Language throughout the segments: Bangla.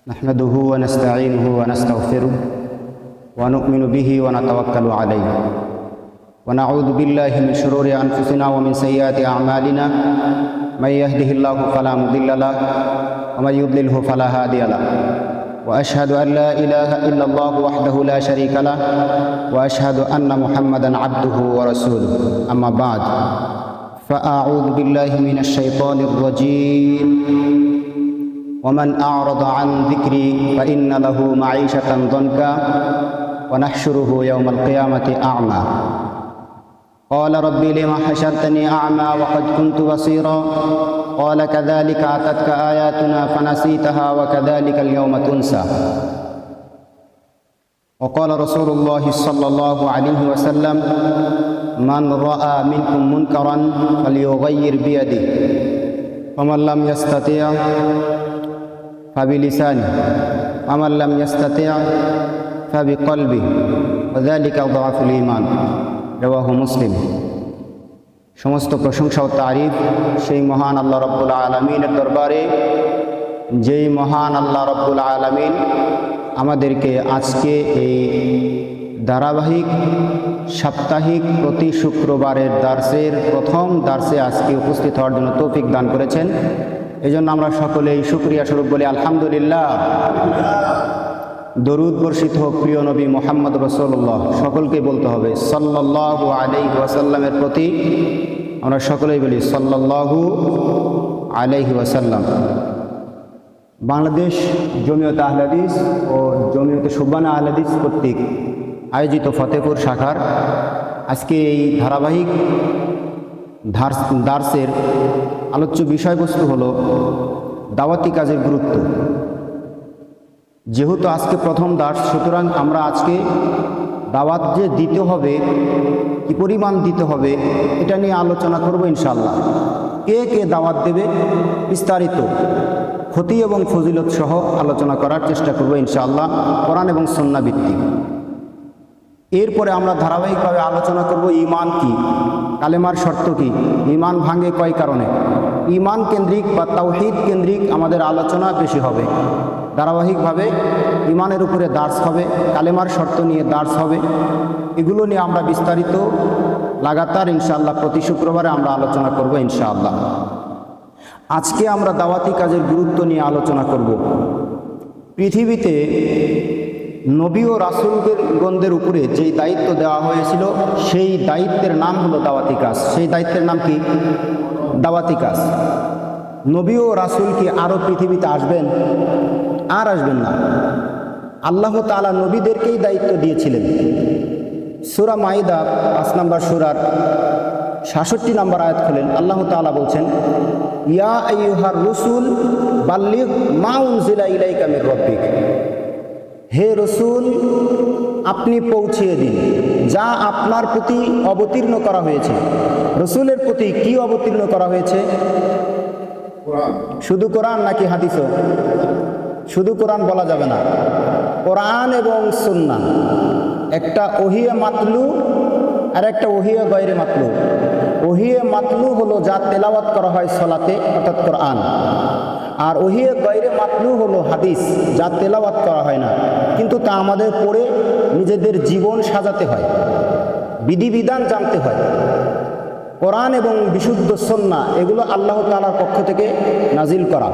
نحمده ونستعينه ونستغفره ونؤمن به ونتوكل عليه ونعوذ بالله من شرور أنفسنا ومن سيئات أعمالنا من يهده الله فلا مضل له ومن يضلله فلا هادي له وأشهد أن لا إله إلا الله وحده لا شريك له وأشهد أن محمدا عبده ورسوله أما بعد فأعوذ بالله من الشيطان الرجيم ومن أعرض عن ذكري فإن له معيشة ضنكا ونحشره يوم القيامة أعمى قال ربي لما حشرتني أعمى وقد كنت بصيرا قال كذلك أتتك آياتنا فنسيتها وكذلك اليوم تنسى وقال رسول الله صلى الله عليه وسلم من رأى منكم منكرا فليغير بيده ومن لم يستطع فبلسانه ومن لم يستطع فبقلبه وذلك ضعف الإيمان রওয়াহু মুসলিম। সমস্ত প্রশংসা ও তারিফ সেই মহান আল্লাহ রব্বুল আলামিনের দরবারে, যেই মহান আল্লাহ রব্বুল আলামিন আমাদেরকে আজকে এই ধারাবাহিক সাপ্তাহিক প্রতি শুক্রবারের দার্সের প্রথম দার্সে আজকে উপস্থিত হওয়ার জন্য তৌফিক দান করেছেন। এই জন্য আমরা সকলেই শুকরিয়া স্বরূপ বলি আলহামদুলিল্লাহ। দরুদ বর্ষিত হোক প্রিয় নবী মুহাম্মদ রাসূলুল্লাহ, সকলকে বলতে হবে সাল্লাল্লাহু আলাইহি ওয়াসাল্লামের প্রতি আমরা সকলেই বলি সাল্লাল্লাহু আলাইহি ওয়াসাল্লাম। বাংলাদেশ জমিয়তে আহলে হাদিস ও জমিয়তে সুবহানা আহলে হাদিস কর্তৃক আয়োজিত ফতেপুর শাখার আজকে এই ধারাবাহিক দার্সের আলোচ্য বিষয়বস্তু হলো দাওয়াতি কাজের গুরুত্ব। যেহেতু আজকে প্রথম দার্স, সুতরাং আমরা আজকে দাওয়াত যে দিতে হবে, কি পরিমাণ দিতে হবে, এটা নিয়ে আলোচনা করব ইনশাআল্লাহ। কে কে দাওয়াত দেবে বিস্তারিত ক্ষতি এবং ফজিলত সহ আলোচনা করার চেষ্টা করব ইনশাআল্লাহ, কোরআন এবং সুন্নাহ ভিত্তিক। এরপরে আমরা ধারাবাহিকভাবে আলোচনা করব ঈমান কি, কালেমার শর্ত কি, ঈমান ভাঙে কয় কারণে। ঈমান কেন্দ্রিক বা তাওহীদ কেন্দ্রিক আমাদের আলোচনা বেশি হবে। ধারাবাহিকভাবে ঈমানের উপরে দার্স হবে, কালেমার শর্ত নিয়ে দার্স হবে। এগুলো নিয়ে আমরা বিস্তারিত লাগাতার ইনশাআল্লাহ প্রতি শুক্রবারে আমরা আলোচনা করব ইনশাআল্লাহ। আজকে আমরা দাওয়াতি কাজের গুরুত্ব নিয়ে আলোচনা করব। পৃথিবীতে নবী ও রাসূলগণদের উপরে যেই দায়িত্ব দেওয়া হয়েছিল, সেই দায়িত্বের নাম হলো দাওয়াতি কাজ। সেই দায়িত্বের নাম কি? দাওয়াতি কাজ। নবী ও রাসূল কি আরও পৃথিবীতে আসবেন? আর আসবেন না। আল্লাহ তাআলা নবীদেরকেই দায়িত্ব দিয়েছিলেন। সূরা মাইদা ৫ নম্বর সূরার ৬৭ নম্বর আয়াত খোলেন, আল্লাহ তাআলা বলছেন, ইয়া আইয়ুহার রসুল বাল্লিগ মা উনজিলা ইলাইকা মির রাব্বিক। হে রসুল, আপনি পৌঁছিয়ে দিন যা আপনার প্রতি অবতীর্ণ করা হয়েছে। রসুলের প্রতি কি অবতীর্ণ করা হয়েছে? শুধু কোরআন নাকি হাদিসও? শুধু কোরআন বলা যাবে না, কোরআন এবং সুন্নাহ। একটা ওহিয়ে মাতলু আর একটা ওহিয়ে গায়রে মাতলু। ওহিয়ে মাতলু হলো যা তেলাওয়াত করা হয় সালাতে, অর্থাৎ কোরআন। আর ওহিয়ে গায়রে মাতলু হলো হাদিস, যা তেলাওয়াত করা হয় না, কিন্তু তা আমাদের পড়ে নিজেদের জীবন সাজাতে হয়, বিধিবিধান জানতে হয়। কোরআন এবং বিশুদ্ধ সুন্নাহ এগুলো আল্লাহ তাআলার পক্ষ থেকে নাজিল করা।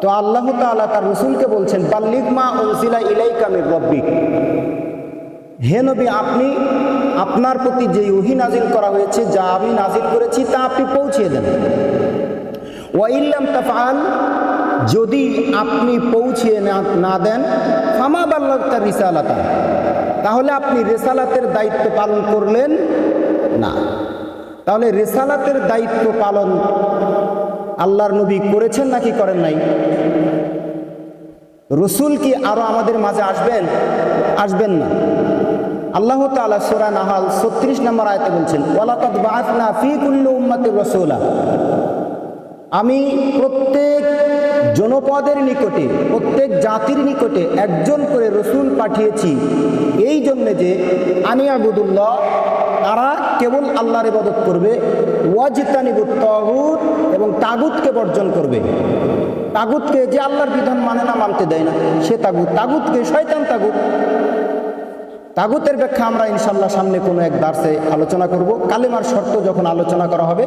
তো আল্লাহ তাআলা তার রসুলকে বলছেন, বাল্লিগ মা উনজিলা ইলাইকা মির রাব্বিক। হে নবী, আপনি আপনার প্রতি যে ওহী নাজিল করা হয়েছে, যা আমি নাজিল করেছি, তা আপনি পৌঁছিয়ে দেন। ওয়া ইল্লাম তাফআল, যদি আপনি পৌঁছিয়ে না দেন, ফামা বাল্লাগতা রিসালাতা, তাহলে আপনি রিসালাতের দায়িত্ব পালন করলেন না। তাহলে রিসালাতের দায়িত্ব পালন আল্লাহর নবী করেছেন নাকি করেন নাই? রসুল কি আরো আমাদের মাঝে আসবেন? আসবেন না। আল্লাহ তাআলা সূরা নাহাল ৩৬ নম্বর আয়াতে বলছেন, ওয়ালাকাদ বাআসনা ফী কুল্লি উম্মাতির রাসূলা। আমি প্রত্যেক জনপদের নিকটে, প্রত্যেক জাতির নিকটে একজন করে রসুল পাঠিয়েছি, এই জন্যে যে আনিয়াবুদুল্লাহ, তারা কেবল আল্লাহর ইবাদত করবে, ওয়াজতানিবুত তাগুত, এবং তাগুতকে বর্জন করবে। তাগুতকে, যে আল্লাহর বিধান মানে না, মানতে দেয় না, সে তাগুত। তাগুতকে, শয়তান তাগুত। তাগুতের ব্যাখ্যা আমরা ইনশাল্লাহ সামনে কোনো এক দার্সে আলোচনা করব। কালেমার শর্ত যখন আলোচনা করা হবে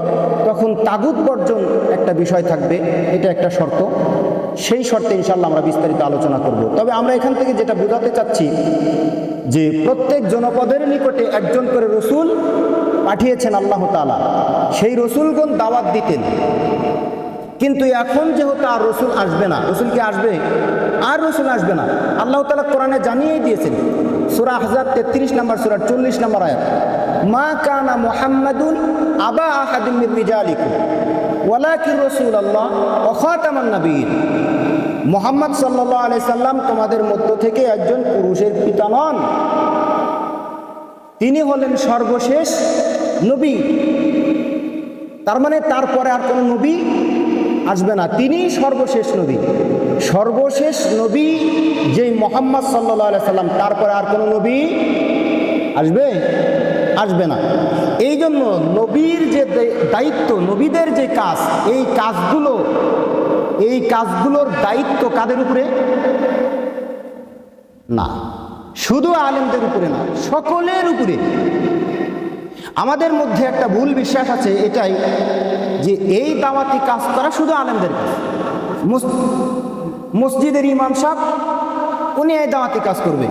তখন তাগুত বর্জন একটা বিষয় থাকবে, এটা একটা শর্ত। সেই শর্তে ইনশাল্লাহ আমরা বিস্তারিত আলোচনা করব। তবে আমরা এখান থেকে যেটা বোঝাতে চাচ্ছি যে প্রত্যেক জনপদের নিকটে একজন করে রসুল পাঠিয়েছেন আল্লাহ তাআলা। সেই রসুলগণ দাওয়াত দিতেন। কিন্তু এখন যেহেতু আর রসুল আসবে না, রসুল কি আসবে? আর রসুল আসবে না। আল্লাহ তাআলা কোরআনে জানিয়েই দিয়েছেন, সূরা আহজাব 33 নম্বর সূরা 40 নম্বর আয়াত, মা কানা মুহাম্মাদুন আবা আহাদিম মির রিজালিকুম ওয়ালাকিন রাসূলুল্লাহ ওয়া খাতামান নাবিয়্যিন। মুহাম্মদ সাল্লাল্লাহু আলাইহি সাল্লাম তোমাদের মধ্য থেকে একজন পুরুষের পিতা নন, তিনি হলেন সর্বশেষ নবী। তার মানে তারপরে আর কোনো নবী আসবে না, তিনি সর্বশেষ নবী। সর্বশেষ নবী যেই মুহাম্মদ সাল্লাল্লাহু আলাইহি সাল্লাম, তারপরে আর কোনো নবী আসবে? আসবে না। এই জন্য নবীর যে দায়িত্ব, নবীদের যে কাজ, এই কাজগুলোর দায়িত্ব কাদের উপরে? না, শুধু আলেমদের উপরে না, সকলের উপরে। আমাদের মধ্যে একটা ভুল বিশ্বাস আছে এটাই, যে এই দাওয়াতি কাজ করা শুধু আলেমদের কাজ। মসজিদের ইমাম সাহেব উনি এই দাওয়াতি কাজ করবে,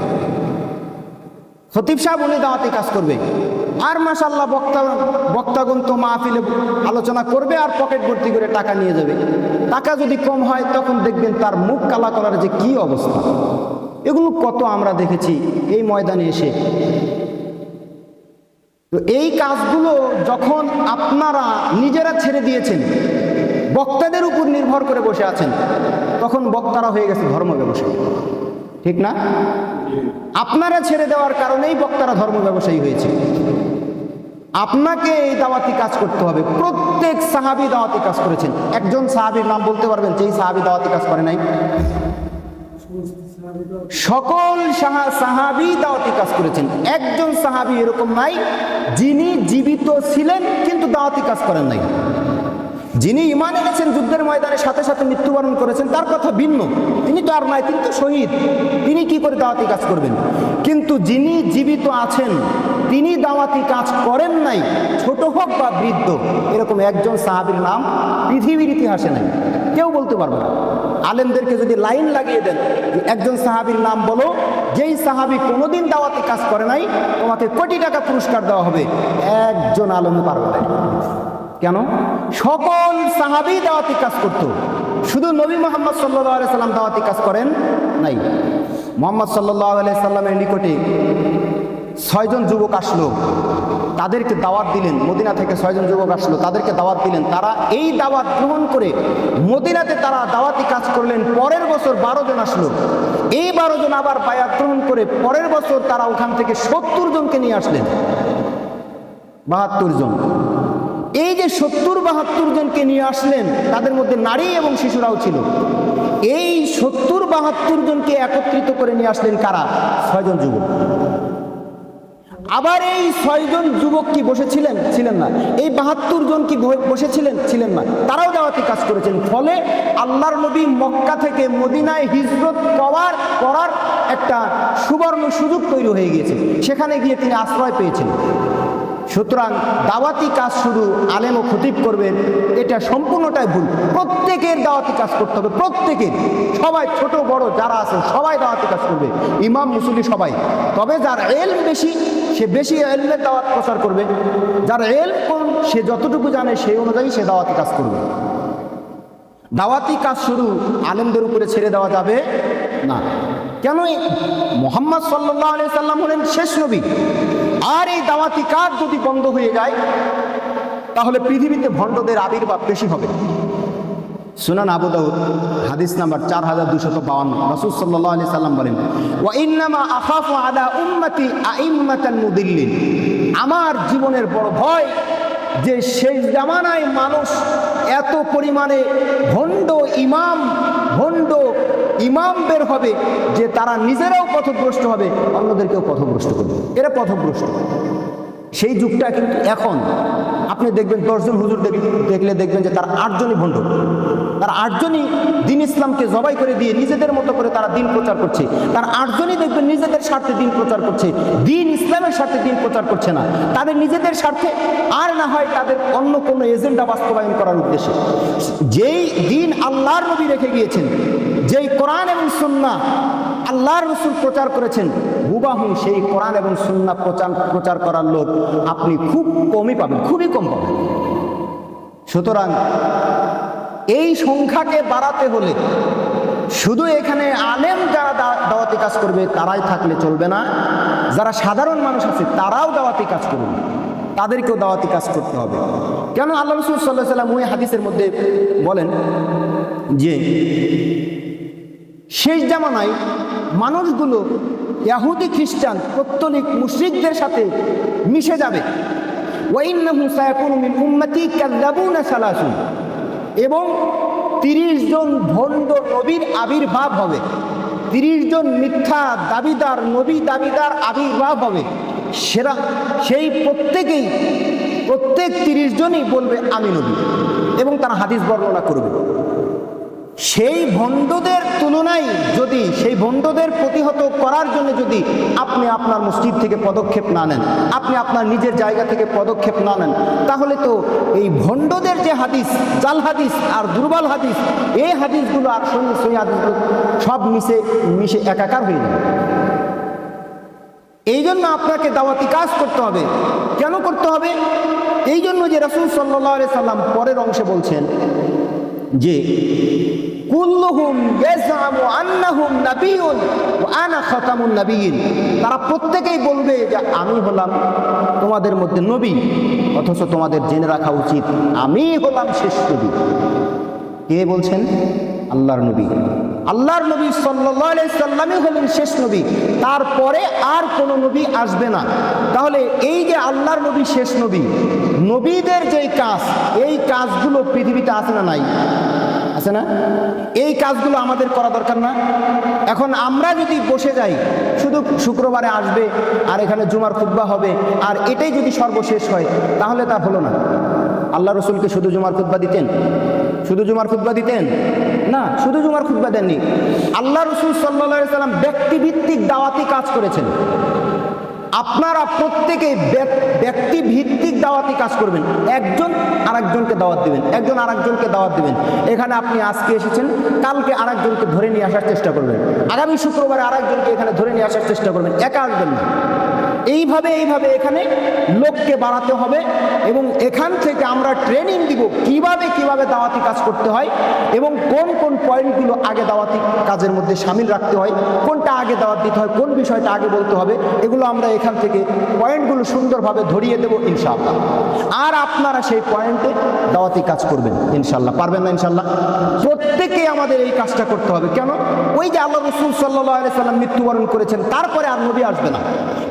খতিব সাহেব উনি দাওয়াতি কাজ করবে, আর মাশাআল্লাহ বক্তাগণ তো মাহফিলে আলোচনা করবে আর পকেট ভর্তি করে টাকা নিয়ে যাবে। টাকা যদি কম হয় তখন দেখবেন তার মুখ কালা করার যে কি অবস্থা। এগুলো কত আমরা দেখেছি এই ময়দানে এসে। তো এই কাজগুলো যখন আপনারা নিজেরা ছেড়ে দিয়েছেন, বক্তাদের উপর নির্ভর করে বসে আছেন, তখন বক্তারা হয়ে গেছে ধর্ম ব্যবসায়ী, ঠিক না? আপনারা ছেড়ে দেওয়ার কারণেই বক্তারা ধর্ম ব্যবসায়ী হয়েছে। আপনাকে এই দাওয়াতি কাজ করতে হবে। প্রত্যেক সাহাবী দাওয়াতি কাজ করেছেন। একজন সাহাবীর নাম বলতে পারবেন যেই সাহাবী দাওয়াতি কাজ করে নাই? সকল সাহাবী দাওয়াতি কাজ করেছেন। একজন সাহাবী এরকম নাই যিনি জীবিত ছিলেন কিন্তু দাওয়াতি কাজ করেন নাই। যিনি ঈমান এনেছেন, যুদ্ধের ময়দানে সাথে সাথে মৃত্যুবরণ করেছেন, তার কথা ভিন্ন। তিনি তো আর নাই, তিনি তো শহীদ, তিনি কি করে দাওয়াতি কাজ করবেন? কিন্তু যিনি জীবিত আছেন, তিনি দাওয়াতি কাজ করেন নাই, ছোট হোক বা বৃদ্ধ, এরকম একজন সাহাবীর নাম পৃথিবীর ইতিহাসে নাই, কেউ বলতে পারবে না। আলেমদেরকে যদি লাইন লাগিয়ে দেন যে একজন সাহাবীর নাম বলো, যেই সাহাবী কোনোদিন দাওয়াতি কাজ করে নাই, তোমাকে কোটি টাকা পুরস্কার দেওয়া হবে, একজন আলেমও পারবে না। কেন? সকল সাহাবী দাওয়াতি কাজ করত, শুধু নবী মুহাম্মদ সাল্লাল্লাহু আলাইহি সাল্লাম দাওয়াতি কাজ করেন নাই। মুহাম্মদ সাল্লাল্লাহু আলাইহি সাল্লামের নিকটে 6 জন যুবক আসলো, তাদেরকে দাওয়াত দিলেন। মদিনা থেকে 6 জন যুবক আসলো, তাদেরকে দাওয়াত দিলেন। তারা এই দাওয়াত গ্রহণ করে মদিনাতে তারা দাওয়াতি কাজ করলেন। পরের বছর 12 জন আসলো, এই 12 জন আবার বায়াত গ্রহণ করে পরের বছর তারা ওখান থেকে 70 জনকে নিয়ে আসলেন, 72 জন। এই যে 70-72 জনকে নিয়ে আসলেন, তাদের মধ্যে নারী এবং শিশুরাও ছিল। এই 70-72 জনকে একত্রিত করে নিয়ে আসলেন কারা? 6 জন যুবক। আবার এই 6 জন যুবক কি বসেছিলেন? ছিলেন না। এই 72 জন কি বসেছিলেন? ছিলেন না। তারাও দাওয়াতি কাজ করেছেন। ফলে আল্লাহর নবী মক্কা থেকে মদিনায় হিজরত করার একটা সুবর্ণ সুযোগ তৈরি হয়ে গিয়েছে, সেখানে গিয়ে তিনি আশ্রয় পেয়েছেন। সুতরাং দাওয়াতি কাজ শুধু আলেম ও খতিব করবেন, এটা সম্পূর্ণটাই ভুল। প্রত্যেকের দাওয়াতি কাজ করতে হবে, প্রত্যেকের, সবাই, ছোট বড় যারা আছে সবাই দাওয়াতি কাজ করবে, ইমাম মুসল্লি সবাই। তবে যার এলম বেশি, সে বেশি এলমের দাওয়াত প্রচার করবে, যার এলম কম, সে যতটুকু জানে সেই অনুযায়ী সে দাওয়াতি কাজ করবে। দাওয়াতি কাজ শুধু আলেমদের উপরে ছেড়ে দেওয়া যাবে না। কেন? মুহাম্মদ সাল্লাল্লাহু আলাইহি সাল্লাম হলেন শেষ নবী। আর এই দাওয়াতি কাজ যদি বন্ধ হয়ে যায় তাহলে পৃথিবীতে ভণ্ডদের আবির্ভাব বেশি হবে। সুনান আবু দাউদ হাদিস নাম্বার 4252, রাসূল সাল্লাল্লাহু আলাইহি সাল্লাম বলেন, ওয়া ইন্নামা আখাফু আলা উম্মতি আইম্মাতাল মুদিল্লিন। আমার জীবনের বড় ভয় যে শেষ জামানায় মানুষ এত পরিমাণে ভণ্ড ইমাম বের হবে যে তারা নিজেরাও পথভ্রষ্ট হবে, অন্যদেরকেও পথভ্রষ্ট করবে। এরা পথভ্রষ্ট। সেই যুগটা কিন্তু এখন। আপনি দেখবেন 10 জন হুজুর দেখলে দেখবেন যে তার 8 জনই ভণ্ড। তার 8 জনই দিন ইসলামকে জবাই করে দিয়ে নিজেদের মতো করে তারা দিন প্রচার করছে। তার 8 জনই দেখবেন নিজেদের স্বার্থে দিন প্রচার করছে, দিন ইসলামের স্বার্থে দিন প্রচার করছে না, তাদের নিজেদের স্বার্থে, আর না হয় তাদের অন্য কোনো এজেন্ডা বাস্তবায়ন করার উদ্দেশ্যে। যেই দিন আল্লাহর নবী রেখে গিয়েছেন, যেই কোরআন এবং সুন্নাহ আল্লাহর রাসূল প্রচার করেছেন, হুবাহু সেই কোরআন এবং সুন্নাহ প্রচার করার লোক আপনি খুব কমই পাবেন, খুবই কম পাবেন। সুতরাং এই সংখ্যাকে বাড়াতে হলে শুধু এখানে আলেম যারা দাওয়াতি কাজ করবে তারাই থাকলে চলবে না, যারা সাধারণ মানুষ আছে তারাও দাওয়াতি কাজ করবে, তাদেরকেও দাওয়াতি কাজ করতে হবে। কেন আল্লাহ রাসূল সাল্লাল্লাহু আলাইহি ওয়াসাল্লাম ওই হাদিসের মধ্যে বলেন যে শেষ জামানায় মানুষগুলো ইহুদি খ্রিস্টান পৌত্তলিক মুশরিকদের সাথে মিশে যাবে। ওয়াইন্নাহু সায়াকুনু মিন উম্মতি কাযাবুনা সালাসুন, এবং 30 জন ভণ্ড নবীর আবির্ভাব হবে, 30 জন মিথ্যা দাবিদার নবী দাবিদার আবির্ভাব হবে। সেই প্রত্যেক 30 জনই বলবে আমি নবী, এবং তারা হাদিস বর্ণনা করবে। সেই ভণ্ডদের তুলনায় যদি, সেই ভণ্ডদের প্রতিহত করার জন্য যদি আপনি আপনার মসজিদ থেকে পদক্ষেপ না নেন, আপনি আপনার নিজের জায়গা থেকে পদক্ষেপ না নেন, তাহলে তো এই ভণ্ডদের যে হাদিস, জাল হাদিস আর দুর্বল হাদিস, এই হাদিসগুলো আর সহি হাদিসগুলো সব মিশে একাকার হয়ে যাবে। এই জন্য আপনাকে দাওয়াতি কাজ করতে হবে। কেন করতে হবে? এই জন্য যে রাসূল সাল্লাল্লাহু আলাইহি সাল্লাম পরের অংশে বলছেন যে কুল্লুহুম ইয়াজআমু আন্নাহুম নাবিয়্যুন ওয়া আনা খাতামুন নাবিয়্যিন, তারা প্রত্যেকেই বলবে যে আমি হলাম তোমাদের মধ্যে নবী, অথচ তোমাদের জেনে রাখা উচিত আমি হলাম শেষ নবী। কে বলছেন? আল্লাহর নবী। আল্লাহর নবী সাল্লাল্লাহু আলাইহি সাল্লামই হলেন শেষ নবী, তারপরে আর কোনো নবী আসবে না। তাহলে এই যে আল্লাহর নবী শেষ নবী, নবীদের যেই কাজ, এই কাজগুলো পৃথিবীতে আছে না নাই? আছে না? এই কাজগুলো আমাদের করা দরকার না? এখন আমরা যদি বসে যাই শুধু শুক্রবারে আসবে আর এখানে জুমার খুতবা হবে আর এটাই যদি সর্বশেষ হয়, তাহলে তা হলো না। আল্লাহ রসুলকে শুধু জুমার খুতবা দিতেন? শুধু জুমার খুতবা দিতেন না, শুধু জুমার খুতবা দেননি। আল্লাহ রসুল সাল্লাল্লাহু আলাইহি সাল্লাম ব্যক্তিভিত্তিক দাওয়াতি কাজ করেছেন। আপনারা প্রত্যেকে ব্যক্তি ভিত্তিক দাওয়াতি কাজ করবেন, একজন আরেকজনকে দাওয়াত দিবেন, একজন আরেকজনকে দাওয়াত দিবেন। এখানে আপনি আজকে এসেছেন, কালকে আরেকজনকে ধরে নিয়ে আসার চেষ্টা করবেন, আগামী শুক্রবারে আরেকজনকে এখানে ধরে নিয়ে আসার চেষ্টা করবেন, একা আসবেন না। এইভাবে এখানে লোককে বাড়াতে হবে, এবং এখান থেকে আমরা ট্রেনিং দিব কিভাবে দাওয়াতি কাজ করতে হয়, এবং কোন কোন পয়েন্টগুলো আগে দাওয়াতি কাজের মধ্যে সামিল রাখতে হয়, কোনটা আগে দাওয়াত দিতে হয়, কোন বিষয়টা আগে বলতে হবে, এগুলো আমরা এখান থেকে পয়েন্টগুলো সুন্দরভাবে ধরিয়ে দেব ইনশাআল্লাহ। আর আপনারা সেই পয়েন্টে দাওয়াতি কাজ করবেন ইনশাআল্লাহ। পারবেন না ইনশাআল্লাহ? প্রত্যেকেই আমাদের এই কাজটা করতে হবে। কেন? ওই যে আল্লাহ রাসূল সাল্লাল্লাহু আলাইহি সাল্লাম মৃত্যুবরণ করেছেন, তারপরে আর নবী আসবে না।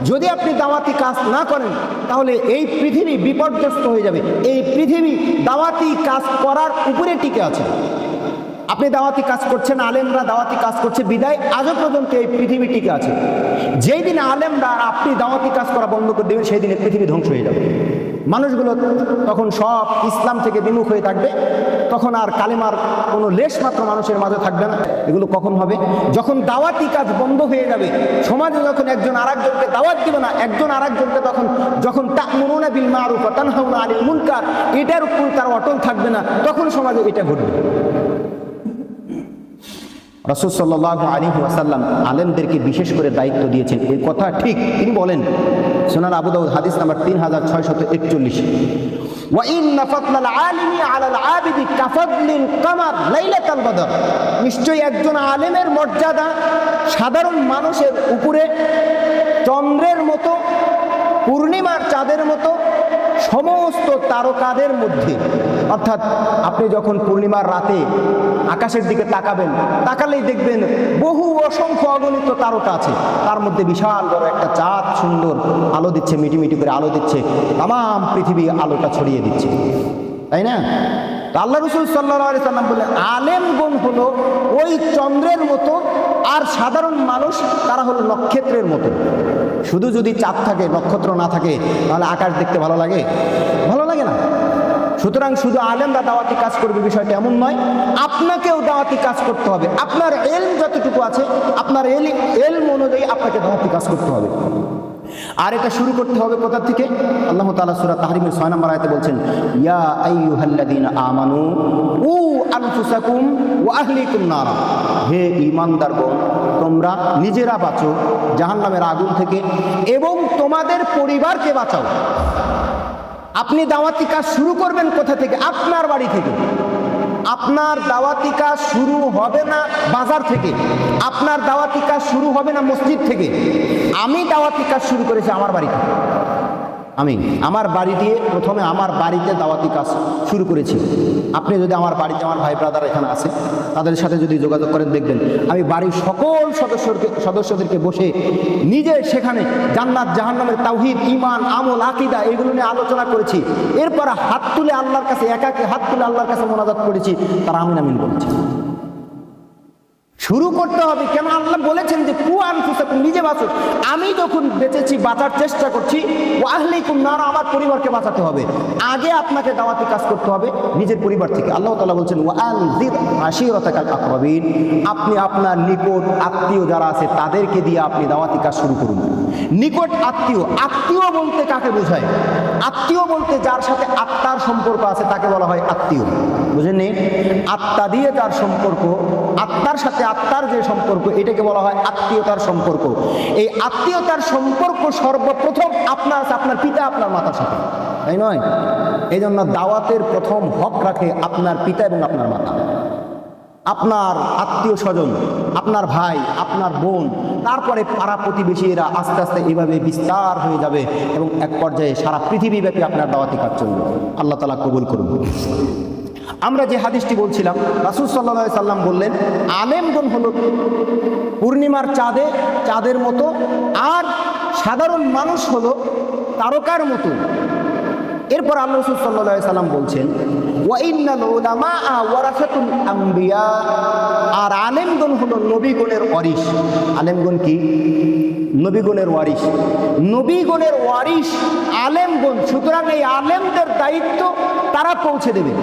যদি আপনি দাওয়াতি কাজ না করেন, তাহলে এই পৃথিবী বিপর্যস্ত হয়ে যাবে। এই পৃথিবী দাওয়াতি কাজ করার উপরে টিকে আছে। আপনি দাওয়াতি কাজ করছেন, আলেমরা দাওয়াতি কাজ করছে বিদায় আজও পর্যন্ত এই পৃথিবী টিকে আছে। যেই দিন আলেমরা আর আপনি দাওয়াতি কাজ করা বন্ধ করে দেবেন, সেই দিনে পৃথিবী ধ্বংস হয়ে যাবে। মানুষগুলো তখন সব ইসলাম থেকে বিমুখ হয়ে থাকবে, তখন আর কালেমার কোনো লেশ মাত্র মানুষের মাঝে থাকবে না। এগুলো কখন হবে? যখন দাওয়াতি কাজ বন্ধ হয়ে যাবে, সমাজে যখন একজন আরেকজনকে দাওয়াত দিবে না, একজন আরেকজনকে যখন তা'মুরুনা বিল মা'রুফ ওয়া তানহাউনা আনিল মুনকার, এটার উপর তারা অটল থাকবে না, তখন সমাজে এটা ঘটবে। রাসূল সাল্লাল্লাহু আলাইহি ওয়াসাল্লাম আলেমদেরকে বিশেষ করে দায়িত্ব দিয়েছেন, এই কথা ঠিক। তিনি বলেন, সুনান আবু দাউদ হাদিস নাম্বার 3641, ওয়া ইন্না ফাদলাল আলিমি আলাল আবিদি কাফাদলিল কামার লাইলাতাল বদর, নিশ্চয়ই একজন আলেমের মর্যাদা সাধারণ মানুষের উপরে চন্দ্রের মতো, পূর্ণিমার চাঁদের মতো সমস্ত তারকাদের মধ্যে। অর্থাৎ আপনি যখন পূর্ণিমার রাতে আকাশের দিকে তাকালেই দেখবেন বহু অসংখ্য অগণিত তারকা আছে, তার মধ্যে বিশাল বড় একটা চাঁদ সুন্দর আলো দিচ্ছে, মিটিমিটি করে আলো দিচ্ছে, তামাম পৃথিবী আলোটা ছড়িয়ে দিচ্ছে, তাই না? আল্লাহ রাসূল সাল্লাল্লাহু আলাইহি সাল্লাম বললেন, আলেমগণ হলো ওই চন্দ্রের মতো, আর সাধারণ মানুষ তারা হলো নক্ষত্রের মতো। শুধু যদি চাঁদ থাকে, নক্ষত্র না থাকে, তাহলে আকাশ দেখতে ভালো লাগে? ভালো লাগে না। সুতরাং শুধু আলেমরা দাওয়াতি কাজ করবে বিষয়টা এমন নয়, আপনাকেও দাওয়াতি কাজ করতে হবে। আপনার এলম যতটুকু আছে, আপনার এলম অনুযায়ী আপনাকে দাওয়াতি কাজ করতে হবে। আর এটা শুরু করতে হবে কোথা থেকে? আল্লাহ তাআলা সূরা তাহরিমের 6 নম্বর আয়াতে বলছেন, ইয়া আইয়ুহাল্লাযীনা আমানু উ আনফুসাকুম ওয়া আহলিকুম নারা, হে ঈমানদারগণ, তোমরা নিজেরা বাঁচো জাহান্নামের আগুন থেকে এবং তোমাদের পরিবারকে বাঁচাও। আপনি দাওয়াতি কাজ শুরু করবেন কোথা থেকে? আপনার বাড়ি থেকে। আপনার দাওয়াতি কাজ শুরু হবে না বাজার থেকে, আপনার দাওয়াতি কাজ শুরু হবে না মসজিদ থেকে। আমি দাওয়াতি কাজ শুরু করেছি আমার বাড়ি থেকে। আমি আমার বাড়ি দিয়ে প্রথমে আমার বাড়িতে দাওয়াতি কাজ শুরু করেছি। আপনি যদি আমার বাড়িতে, আমার ভাই ব্রাদার এখানে আছে, তাদের সাথে যদি যোগাযোগ করেন দেখবেন আমি বাড়ির সকল সদস্যদেরকে বসে নিজে সেখানে জান্নাত জাহান্নামের তাওহীদ, ঈমান, আমল, আকীদা এগুলো নিয়ে আলোচনা করেছি। এরপর হাত তুলে আল্লাহর কাছে, একাকে হাত তুলে আল্লাহর কাছে মোনাজাত করেছি, তারা আমিন আমিন বলেছে। শুরু করতে হবে। কেন? আল্লাহ বলেছেন যে কু আনফুসাকুম, নিজে বাঁচো। আমি যখন বেঁচেছি, বাঁচার চেষ্টা করছি, ওয়া আহলিকুম নার, আমার পরিবারকে বাঁচাতে হবে। আগে আপনাকে দাওয়াতি কাজ করতে হবে নিজের পরিবার থেকে। আল্লাহ তাআলা বলছেন ওয়া আনজির আশিরাতাকাল আকরাবিন, আপনি আপনার নিকট আত্মীয় যারা আছে তাদেরকে দিয়ে আপনি দাওয়াতি কাজ শুরু করুন। নিকট আত্মীয়, আত্মীয় বলতে কাকে বোঝায়? আত্মীয় বলতে যার সাথে আত্মার সম্পর্ক আছে তাকে বলা হয় আত্মীয়। বুঝেননি? আত্মা দিয়ে যার সম্পর্ক, আত্মার সাথে আত্মার যে সম্পর্ক, এটাকে বলা হয় আত্মীয়তার সম্পর্ক। এই আত্মীয়তার সম্পর্ক সর্বপ্রথম আপনার পিতা আপনার মাতার সাথে, তাই নয়? এই জন্য দাওয়াতের প্রথম হক রাখে আপনার পিতা এবং আপনার মাতা। আপনার আত্মীয় স্বজন, আপনার ভাই, আপনার বোন, তারপরে পাড়া প্রতিবেশীরা আস্তে আস্তে এইভাবে বিস্তার হয়ে যাবে এবং এক পর্যায়ে সারা পৃথিবীব্যাপী আপনার দাওয়াতি কাজ চলবে। আল্লাহ তাআলা কবুল করুন। আমরা যে হাদিসটি বলছিলাম, রাসূল সাল্লাল্লাহু আলাইহি সাল্লাম বললেন আলেমগণ হলো পূর্ণিমার চাঁদের মতো, আর সাধারণ মানুষ হলো তারকার মতো। এরপর আল্লাহ রাসূল সাল্লাল্লাহু আলাইহি সাল্লাম বলছেন ওয়া ইন্নাল উলামা ওয়ারাসাতুল আম্বিয়া, আর আলেমগণ হলো নবীগণের ওয়ারিস। আলেমগণ কি? নবীগণের ওয়ারিস। নবীগণের ওয়ারিস আলেমগণ। সুতরাং এই আলেমদের দায়িত্ব তারা পৌঁছে দেবে।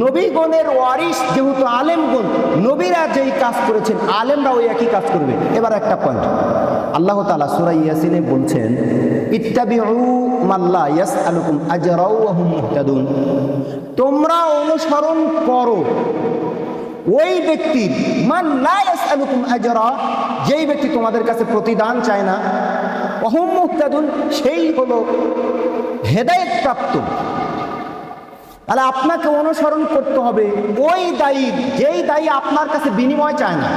নবীগণের ওয়ারিস যেহেতু আলেমগণ, নবীরা যেই কাজ করেছেন আলেমরা ওই একই কাজ করবে। এবার একটা পয়েন্ট, আল্লাহ তাআলা সূরা ইয়াসিনে বলছেন ইত্তাবিউ মাল্লা ইয়াসআলুকুম আজরা ওয়া হুম মুহতাদুন, তোমরা অনুসরণ করো ওই ব্যক্তির, মান লা ইয়াসআলুকুম আজরা, যেই ব্যক্তি তোমাদের কাছে প্রতিদান চায় না, ওয়া হুম মুহতাদুন, সেই হলো হেদায়েত প্রাপ্ত। তাহলে আপনাকে অনুসরণ করতে হবে ওই দায়ী, যেই দায়ী আপনার কাছে বিনিময় চায় না,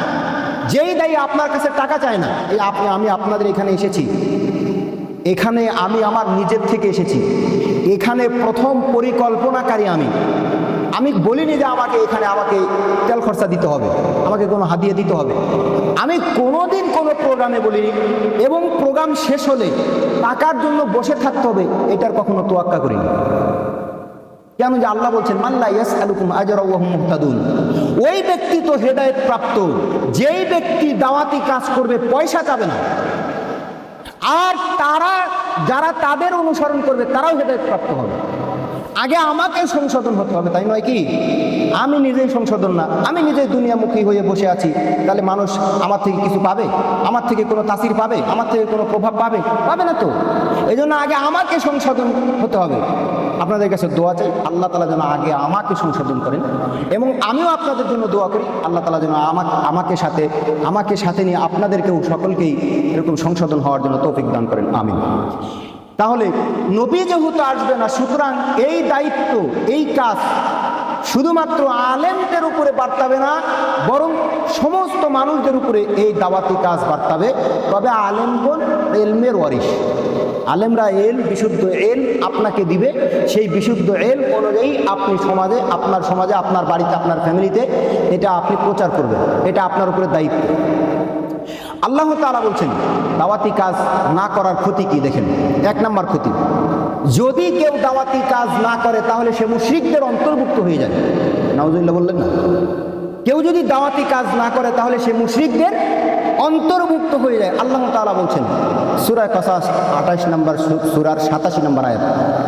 যেই দায়ী আপনার কাছে টাকা চায় না। এই আমি আপনাদের এখানে এসেছি, এখানে আমি আমার নিজের থেকে এসেছি, এখানে প্রথম পরিকল্পনাকারী আমি বলিনি যে আমাকে তেল খরচা দিতে হবে, আমাকে কোনো হাদিয়া দিতে হবে। আমি কোনোদিন কোনো প্রোগ্রামে বলিনি, এবং প্রোগ্রাম শেষ হলে টাকার জন্য বসে থাকতে হবে এটার কখনো তোয়াক্কা করিনি। কেন? যে আল্লাহ বলছেন মাল্লা ইয়াসআলুকুম আজরা ওয়া হুম মুহতাদুন, ওই ব্যক্তি তো হেদায়েত প্রাপ্ত যেই ব্যক্তি দাওয়াতি কাজ করবে, পয়সা চাবে না। আর যারা তাদের অনুসরণ করবে তারাও হেদায়েত প্রাপ্ত হবে। আগে আমাকে সংশোধন হতে হবে, তাই নয় কি? আমি নিজেই সংশোধন না, আমি নিজেই দুনিয়ামুখী হয়ে বসে আছি, তাহলে মানুষ আমার থেকে কিছু পাবে? আমার থেকে কোনো তাসির পাবে? আমার থেকে কোনো প্রভাব পাবে না তো। এই জন্য আগে আমাকে সংশোধন হতে হবে। আপনাদের কাছে দোয়া চাই, আল্লাহ তাআলা যেন আগে আমাকে সংশোধন করেন, এবং আমিও আপনাদের জন্য দোয়া করি আল্লাহ তাআলা যেন আমাকে সাথে নিয়ে আপনাদেরকেও সকলকেই এরকম সংশোধন হওয়ার জন্য তৌফিক দান করেন, আমিন। তাহলে নবী যেহেতু আসবে না, সুতরাং এই দায়িত্ব, এই কাজ শুধুমাত্র আলেমদের উপরে বার্তাবে না, বরং সমস্ত মানুষদের উপরে এই দাওয়াতি কাজ বার্তাবে। তবে আলেমগণ ইলমের ওয়ারিস, আলেমরা বিশুদ্ধ এল আপনাকে দিবে। সেই বিশুদ্ধ এল অনুযায়ী আপনি আপনার সমাজে, আপনার বাড়িতে, আপনার ফ্যামিলিতে এটা আপনি প্রচার করবেন। এটা আপনার উপরে দায়িত্ব। আল্লাহ তাআলা বলছেন দাওয়াতি কাজ না করার ক্ষতি কি? দেখেন, 1 নম্বর ক্ষতি, যদি কেউ দাওয়াতি কাজ না করে তাহলে সে মুশরিকদের অন্তর্ভুক্ত হয়ে যায়। নাউজুবিল্লাহ বললেন না? কেউ যদি দাওয়াতি কাজ না করে তাহলে সে মুশরিকদের অন্তর্ভুক্ত হয়ে যায়। আল্লাহ তাআলা বলছেন সূরা কাসাস 28 নম্বর সূরার 87 নম্বর আয়াত,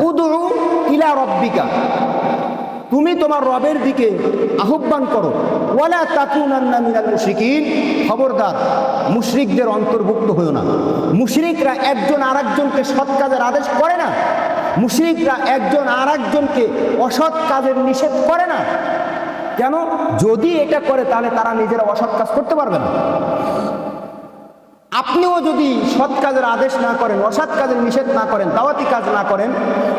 উদউ ইলা রাব্বিকা, তুমি তোমার রবের দিকে আহ্বান করো। ওয়ালা তাকুনান্না মিনাল মুশরিকিন, খবরদার মুশরিকদের অন্তর্ভুক্ত হও না। মুশরিকরা একজন আরেকজনকে সৎ কাজের আদেশ করে না, মুশরিকরা একজন আরেকজনকে অসৎ কাজের নিষেধ করে না। কেন? যদি এটা করে তাহলে তারা নিজেরা অসৎ কাজ করতে পারবে না। আপনিও যদি সৎ কাজের আদেশ না করেন, অসৎ কাজের নিষেধ না করেন, দাওয়াতি কাজ না করেন,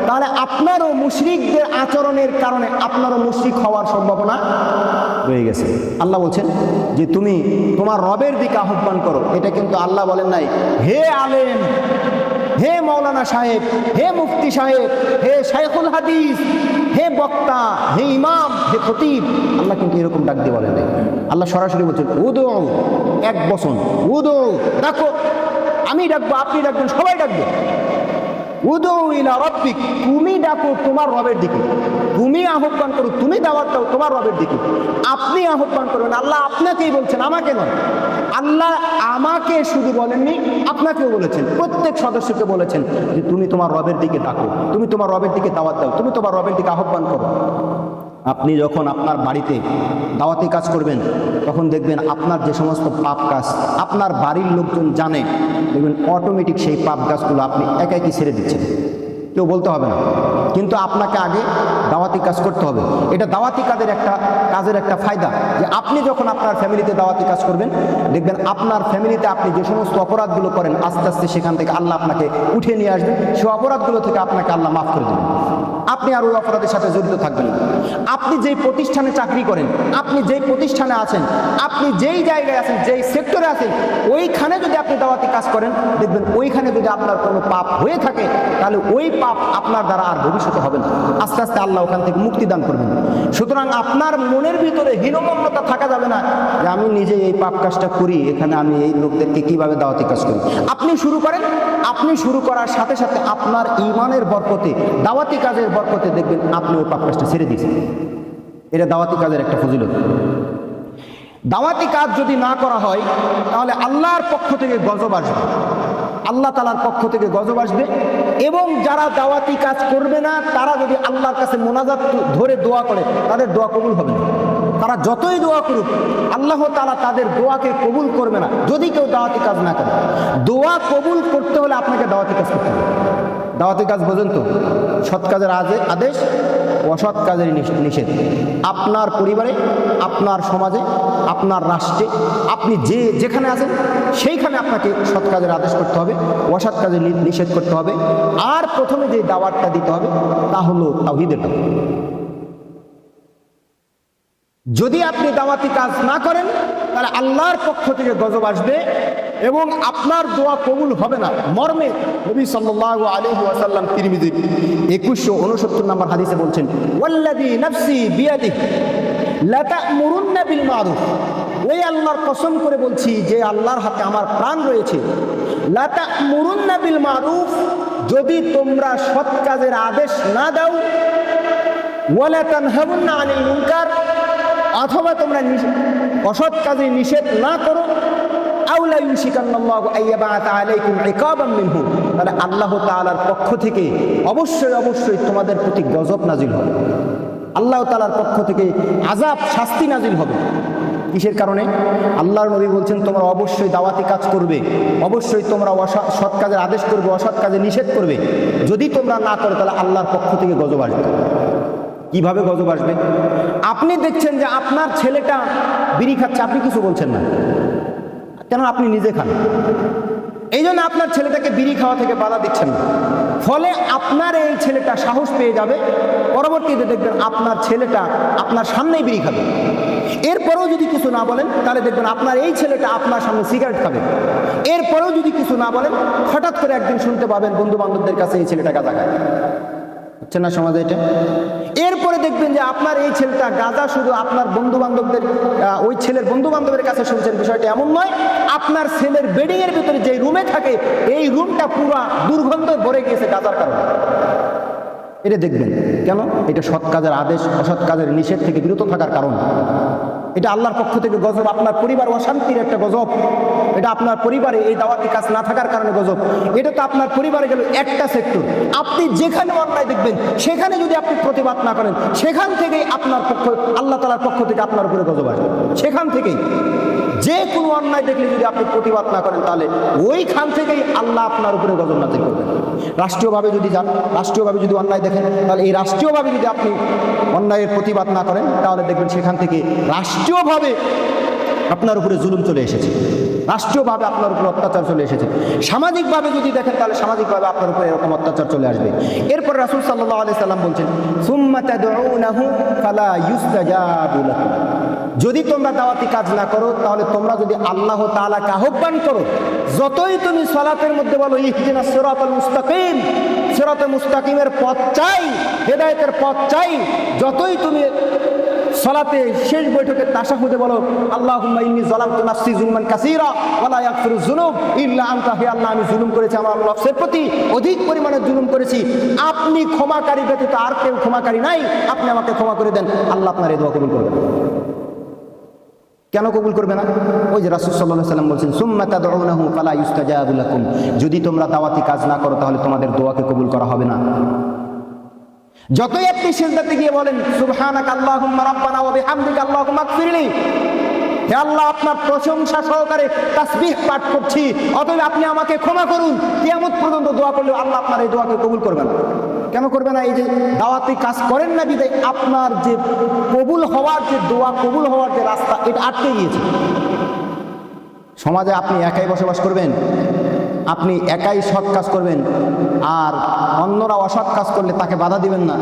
তাহলে আপনারও মুশরিকদের আচরণের কারণে আপনারও মুশরিক হওয়ার সম্ভাবনা রয়ে গেছে। আল্লাহ বলছেন যে তুমি তোমার রবের দিকে আহ্বান করো। এটা কিন্তু আল্লাহ বলেন নাই হে আলেম, হে মৌলানা সাহেব, হে মুফতি সাহেব, হে শাইখুল হাদিস, হে বক্তা, হে ইমাম, হে খতিব। আল্লাহ কিন্তু এরকম ডাক দিয়ে বলেন নাই। আল্লাহ সরাসরি বলছেন উদু, এক বচন, উদু, ডাকো। আমি ডাকবো, আপনি ডাকবেন, সবাই ডাকবে। উদু ইলা রাব্বিক, তুমি ডাকো তোমার রবের দিকে, তুমি আহ্বান করো, তুমি দাওয়াত দাও তোমার রবের দিকে। আপনি আহ্বান করবেন, আল্লাহ আপনাকেই বলছেন, আমাকে নয়। আল্লাহ আমাকে শুধু বলেননি, আপনাকেও বলেছেন, প্রত্যেক সদস্যকে বলেছেন যে তুমি তোমার রবের দিকে ডাকো, তুমি তোমার রবের দিকে দাওয়াত দাও, তুমি তোমার রবের দিকে আহ্বান করো। আপনি যখন আপনার বাড়িতে দাওয়াতি কাজ করবেন তখন দেখবেন আপনার যে সমস্ত পাপ কাজ আপনার বাড়ির লোকজন জানে, দেখবেন অটোমেটিক সেই পাপ কাজগুলো আপনি একা একই ছেড়ে দিচ্ছেন, কেউ বলতে হবে না। কিন্তু আপনাকে আগে দাওয়াতি কাজ করতে হবে। এটা দাওয়াতি কাজের একটা ফায়দা যে আপনি যখন আপনার ফ্যামিলিতে দাওয়াতি কাজ করবেন দেখবেন আপনার ফ্যামিলিতে আপনি যে সমস্ত অপরাধগুলো করেন আস্তে আস্তে সেখান থেকে আল্লাহ আপনাকে উঠিয়ে নিয়ে আসবেন, সেই অপরাধগুলো থেকে আপনাকে আল্লাহ মাফ করে দেবেন। আপনি আর ওই অপরাধের সাথে জড়িত থাকবেন না। আপনি যেই প্রতিষ্ঠানে চাকরি করেন, আপনি যেই প্রতিষ্ঠানে আছেন, আপনি যেই জায়গায় আছেন, যেই সেক্টরে আছেন, ওইখানে যদি আপনি দাওয়াতি কাজ করেন দেখবেন ওইখানে যদি আপনার কোনো পাপ হয়ে থাকে তাহলে ওই পাপ আপনার দ্বারা আর ভবিষ্যতে হবে না। আস্তে আস্তে আল্লাহ ওখান থেকে মুক্তি দান করবেন। সুতরাং আপনার মনের ভিতরে হীনমন্যতা থাকা যাবে না যে আমি নিজে এই পাপ কাজটা করি, এখানে আমি এই লোকদেরকে কিভাবে দাওয়াতি কাজ করি। আপনি শুরু করেন, আপনি শুরু করার সাথে সাথে আপনার ঈমানের বরকতে, দাওয়াতি কাজের বরকতে দেখবেন আপনি ওই পাপ কাজটা ছেড়ে দিয়েছেন। এটা দাওয়াতি কাজের একটা ফজিলত। দাওয়াতি কাজ যদি না করা হয় তাহলে আল্লাহর পক্ষ থেকে গজব আসবে, আল্লাহ তাআলার পক্ষ থেকে গজব আসবে। এবং যারা দাওয়াতি কাজ করবে না তারা যদি আল্লাহর কাছে মোনাজাত ধরে দোয়া করে তাদের দোয়া কবুল হবে না। তারা যতই দোয়া করুক আল্লাহ তাআলা তাদের দোয়াকে কবুল করবে না যদি কেউ দাওয়াতি কাজ না করে। দোয়া কবুল করতে হলে আপনাকে দাওয়াতি কাজ করতে হবে। দাওয়াতি কাজ বোঝেন তো? সৎ কাজের আদেশ, অসৎ কাজের নিষেধ। আপনার পরিবারে, আপনার সমাজে, আপনার রাষ্ট্রে, আপনি যেখানে আছেন সেইখানে আপনাকে সৎ কাজের আদেশ করতে হবে, অসৎ কাজের নিষেধ করতে হবে। আর প্রথমে যে দাওয়াতটা দিতে হবে তা হলো তাওহীদের দাওয়াত। যদি আপনি দাওয়াতি কাজ না করেন তাহলে আল্লাহর পক্ষ থেকে গজব আসবে এবং আপনার দোয়া কবুল হবে না। মর্মে নবী সাল্লাল্লাহু আলাইহি ওয়াসাল্লাম তিরমিজি 2169 নম্বর হাদিসে বলছেন, ওয়াল্লাযী নাফসি বিয়াদিহি লা তা'মুরুন্না বিল মা'রুফ, ওই আল্লাহর কসম করে বলছি যে আল্লাহর হাতে আমার প্রাণ রয়েছে, লা তা'মুরুন্না বিল মা'রুফ, যদি তোমরা সৎ কাজের আদেশ না দাও, ওয়ালা তানহাবুন্না আনিল মুনকার, অথবা তোমরা অসৎ কাজে নিষেধ না করো, আউলা ইউশিকান্নাল্লাহু আইয়াবা'আতা আলাইকুম ইকাবাম মিনহু, তাহলে আল্লাহ তাআলার পক্ষ থেকে অবশ্যই তোমাদের প্রতি গজব নাজিল হবে। আল্লাহ তাআলার পক্ষ থেকে আযাব, শাস্তি নাজিল হবে। কিসের কারণে? আল্লাহর নবী বলছেন তোমরা অবশ্যই দাওয়াতি কাজ করবে, অবশ্যই তোমরা সৎ কাজের আদেশ করবে, অসৎ কাজে নিষেধ করবে। যদি তোমরা না করো তাহলে আল্লাহর পক্ষ থেকে গজব আসবে। কিভাবে গজব আসবে? আপনি দেখছেন যে আপনার ছেলেটা বিড়ি খাচ্ছে, আপনি কিছু বলছেন না কেন? আপনি নিজে খান, এই জন্য আপনার ছেলেটাকে বিড়ি খাওয়া থেকে বাধা দিচ্ছেন না। ফলে আপনার এই ছেলেটা সাহস পেয়ে যাবে, পরবর্তীতে দেখবেন আপনার ছেলেটা আপনার সামনেই বিড়ি খাবে। এরপরেও যদি কিছু না বলেন তাহলে দেখবেন আপনার এই ছেলেটা আপনার সামনে সিগারেট খাবে। এরপরেও যদি কিছু না বলেন হঠাৎ করে একদিন শুনতে পাবেন বন্ধু বান্ধবদের কাছে এই ছেলেটা গাঁজা খায়। হচ্ছে না সমাজে এটা? এরপরে দেখবেন যে আপনার এই ছেলেটা গাঁজা শুধু আপনার বন্ধু বান্ধবদের, ওই ছেলের বন্ধু বান্ধবের কাছে শুনছেন। বিষয়টা এমন নয়, আপনার ছেলের বেডিং এর ভিতরে যে রুমে থাকে এই রুমটা পুরো দুর্গন্ধে ভরে গিয়েছে গাঁজার কারণে। এটা দেখবেন কেন? এটা সৎ কাজের আদেশ, অসৎ কাজের নিষেধ থেকে বিরত থাকার কারণ। এটা আল্লাহর পক্ষ থেকে গজব, আপনার পরিবার অশান্তির একটা গজব, এটা আপনার পরিবারে এই দাওয়াতি কাজ না থাকার কারণে গজব। এটা তো আপনার পরিবারে গেল একটা সেক্টর, আপনি যেখানে অন্যায় দেখবেন সেখানে যদি আপনি প্রতিবাদ না করেন, সেখান থেকেই আপনার পক্ষ, আল্লাহ তাআলার পক্ষ থেকে আপনার উপরে গজব আসবে। সেখান থেকেই যে কোনো অন্যায় দেখলে যদি আপনি প্রতিবাদ না করেন, তাহলে ওইখান থেকেই আল্লাহ আপনার উপরে গজব নাযিল করবেন। রাষ্ট্রীয়ভাবে যদি যান, রাষ্ট্রীয়ভাবে যদি অন্যায় দেখেন, তাহলে এই রাষ্ট্রীয়ভাবে যদি আপনি অন্যায়ের প্রতিবাদ না করেন, তাহলে দেখবেন সেখান থেকে রাষ্ট্রীয়ভাবে আপনার উপরে জুলুম চলে এসেছে, রাষ্ট্রীয়ভাবে আপনার উপরে অত্যাচার চলে এসেছে। সামাজিকভাবে যদি দেখেন, তাহলে সামাজিকভাবে আপনার উপরে এরকম অত্যাচার চলে আসবে। এরপর রাসূল সাল্লাল্লাহু আলাইহি সাল্লাম বলছেন, সুম্মা তাদউনাহু ফালা ইউস্তাজাবু লাকুম, যদি তোমরা দাওয়াতি কাজ না করো, তাহলে তোমরা যদি আল্লাহ তাআলাকে আহ্বান করো, যতই তুমি সালাতের মধ্যে বলো ইহদিনাস সিরাতাল মুস্তাকিম, সিরাতাল মুস্তাকিমের পথ চাই, হেদায়েতের পথ চাই, যতই তুমি সালাতে শেষ বৈঠকে তাশাহুদে বলো আল্লাহুম্মা ইন্নী যালামতু নাফসি যুলমান কাসীরা ওয়া লা ইয়াগফিরুয যুনুব ইল্লা আনতা, হে আল্লাহ আমি জুলুম করেছি, আমার নফসের প্রতি অধিক পরিমাণে জুলুম করেছি, আপনি ক্ষমাকারী ব্যতীত আর কেউ ক্ষমাকারী নাই, আপনি আমাকে ক্ষমা করে দেন। আল্লাহ আপনার এই দোয়া কবুল করবেন। কেন কবুল করবে না? ওই যে রাসূল সাল্লাল্লাহু আলাইহি সাল্লাম বলছেন, সুম্মা তাদউনাহু ফালা ইউস্তাজাবু লাকুম, যদি তোমরা দাওয়াতি কাজ না করো, তাহলে তোমাদের দোয়াকে কবুল করা হবে না। যতই আপনি সিজদাতে গিয়ে বলেন সুবহানাকা আল্লাহুম্মা রাব্বানা ওয়া বিহামদিকা আল্লাহুম্মা আগফিরলি, হে আল্লাহ আপনার প্রশংসা সহকারে তাসবিহ পাঠ করছি, অতএব আপনি আমাকে ক্ষমা করুন, কিয়ামত পর্যন্ত দোয়া করলে আল্লাহ আপনার এই দোয়াকে কবুল করবে না। কেন করবে না? এই যে দাওয়াতি কাজ করেন না বিধায় আপনার যে কবুল হওয়ার যে দোয়া কবুল হওয়ার যে রাস্তা, এটা আটকে গিয়েছে। সমাজে আপনি একাই বসবাস করবেন, আপনি একাই সৎ কাজ করবেন, আর অন্যরা অসৎ কাজ করলে তাকে বাধা দিবেন না।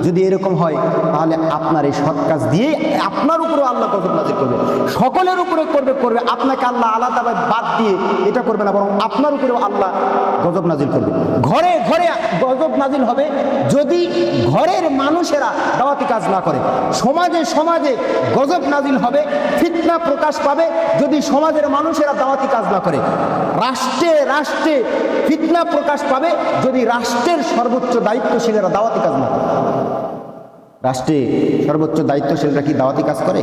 যদি এরকম হয়, তাহলে আপনার এই সৎ কাজ দিয়ে আপনার উপরেও আল্লাহ গজব নাযিল করবে, সকলের উপরে করবে, আপনাকে আল্লাহ আলাদাভাবে বাদ দিয়ে এটা করবে না, বরং আপনার উপরেও আল্লাহ গজব নাযিল করবে। ঘরে ঘরে গজব নাযিল হবে যদি ঘরের মানুষেরা দাওয়াতি কাজ না করে। সমাজে সমাজে গজব নাযিল হবে, ফিতনা প্রকাশ পাবে যদি সমাজের মানুষেরা দাওয়াতি কাজ না করে। রাষ্ট্রে রাষ্ট্রে ফিতনা প্রকাশ পাবে যদি রাষ্ট্রের সর্বোচ্চ দায়িত্বশীলেরা দাওয়াতি কাজ না করে। রাষ্ট্রে সর্বোচ্চ দায়িত্বশীলরা কি দাওয়াতি কাজ করে?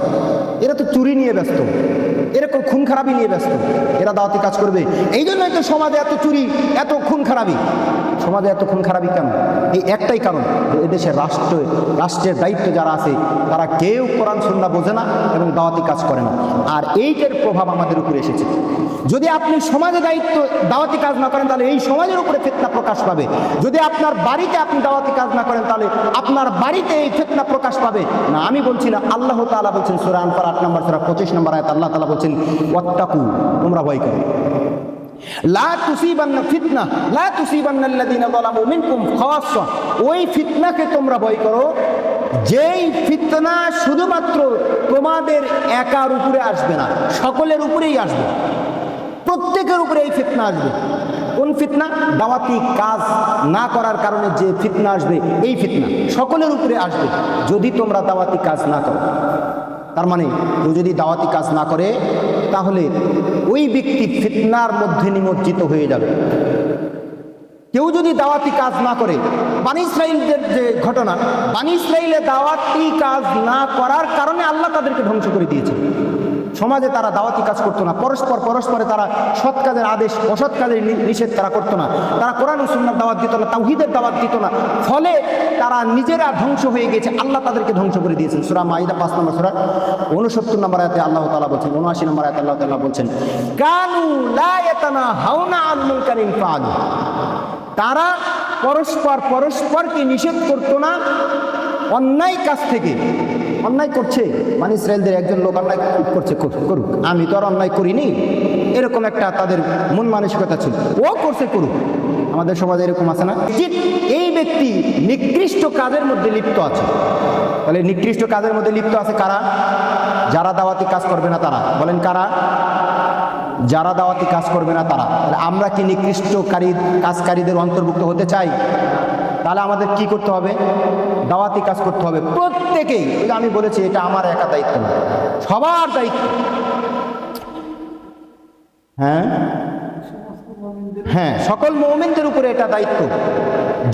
এরা তো চুরি নিয়ে ব্যস্ত, এরকম খুন খারাপি নিয়ে ব্যস্ত, এরা দাওয়াতি কাজ করবে? এই জন্যই তো সমাজে এত চুরি, এত খুন খারাপি। সমাজে এত খুন খারাপি কেন? এই একটাই কারণ, এদেশের রাষ্ট্রের দায়িত্ব যারা আছে তারা কেউ কোরআন সুন্নাহ বোঝে না এবং দাওয়াতি কাজ করে না। আর এইটার প্রভাব আমাদের উপরে এসেছে। যদি আপনি সমাজে দাওয়াতি কাজ না করেন, তাহলে এই সমাজের উপরে ফিতনা প্রকাশ পাবে। যদি আপনার বাড়িতে আপনি দাওয়াতি কাজ না করেন, তাহলে আপনার বাড়িতে এই ফিতনা প্রকাশ পাবে না। আমি বলছি না, আল্লাহ তাআলা বলছেন সূরা আনফাল 8 নম্বর সূরা 25 নম্বর আয়াত, আল্লাহ তাআলা বলছেন ওয়াত্তাকু, তোমরা ভয় করো, লা তুসিবান্না ফিতনা লা তুসিবান্নাল্লাযীনা যালামু মিনকুম খাসাহ, ওই ফিতনাকে তোমরা ভয় করো যেই ফিতনা শুধুমাত্র তোমাদের একার উপরে আসবে না, সকলের উপরেই আসবে, প্রত্যেকের উপরে এই ফিতনা আসবে। কোন ফিতনা? দাওয়াতি কাজ না করার কারণে যে ফিতনা আসবে, এই ফিতনা সকলের উপরে আসবে যদি তোমরা দাওয়াতি কাজ না করো। তার মানে কেউ যদি দাওয়াতি কাজ না করে, তাহলে ওই ব্যক্তি ফিতনার মধ্যে নিমজ্জিত হয়ে যাবে। কেউ যদি দাওয়াতি কাজ না করে, বানী ইসরাইলদের যে ঘটনা, বানী ইসরাইলে দাওয়াতি কাজ না করার কারণে আল্লাহ তাদেরকে ধ্বংস করে দিয়েছে। সমাজে তারা দাওয়াতি কাজ করতো না, পরস্পরে তারা সৎ কাজের আদেশ অসৎ কাজের নিষেধ তারা করতো না, তারা কোরআন ও সুন্নাহর দাওয়াত দিত না, তাওহীদের দাওয়াত দিত না, ফলে তারা নিজেরা ধ্বংস হয়ে গেছে। আল্লাহ তাদেরকে ধ্বংস করে দিয়েছেন। সূরা মাইদা 5 নম্বর সূরা 69 নম্বর আয়াতে আল্লাহ তাআলা বলছেন, 79 নম্বর আয়াতে আল্লাহ তাআলা বলছেন, কানু লা ইয়াতানাহাউনা আন মুনকারিন ফাআলু, তারা পরস্পরকে নিষেধ করতো না অন্যায় কাজ থেকে। অন্যায় করছে মানে ইসরায়েলদের একজন লোক অন্যায় করছে, করুক, আমি তো আর অন্যায় করিনি, এরকম একটা তাদের মন মানসিকতা ছিল। ও করছে, করুক। আমাদের সমাজে এরকম আছে না, এই ব্যক্তি নিকৃষ্ট কাজের মধ্যে লিপ্ত আছে। তাহলে নিকৃষ্ট কাজের মধ্যে লিপ্ত আছে কারা? যারা দাওয়াতি কাজ করবে না তারা। বলেন কারা? যারা দাওয়াতি কাজ করবে না তারা। তাহলে আমরা কি নিকৃষ্টকারী কাজকারীদের অন্তর্ভুক্ত হতে চাই? তাহলে আমাদের কি করতে হবে? দাওয়াতি কাজ করতে হবে প্রত্যেকেই। আমি বলেছি এটা আমার একা দায়িত্ব না, সবার দায়িত্ব। হ্যাঁ, হ্যাঁ, সকল মুমিনদের উপরে এটা দায়িত্ব।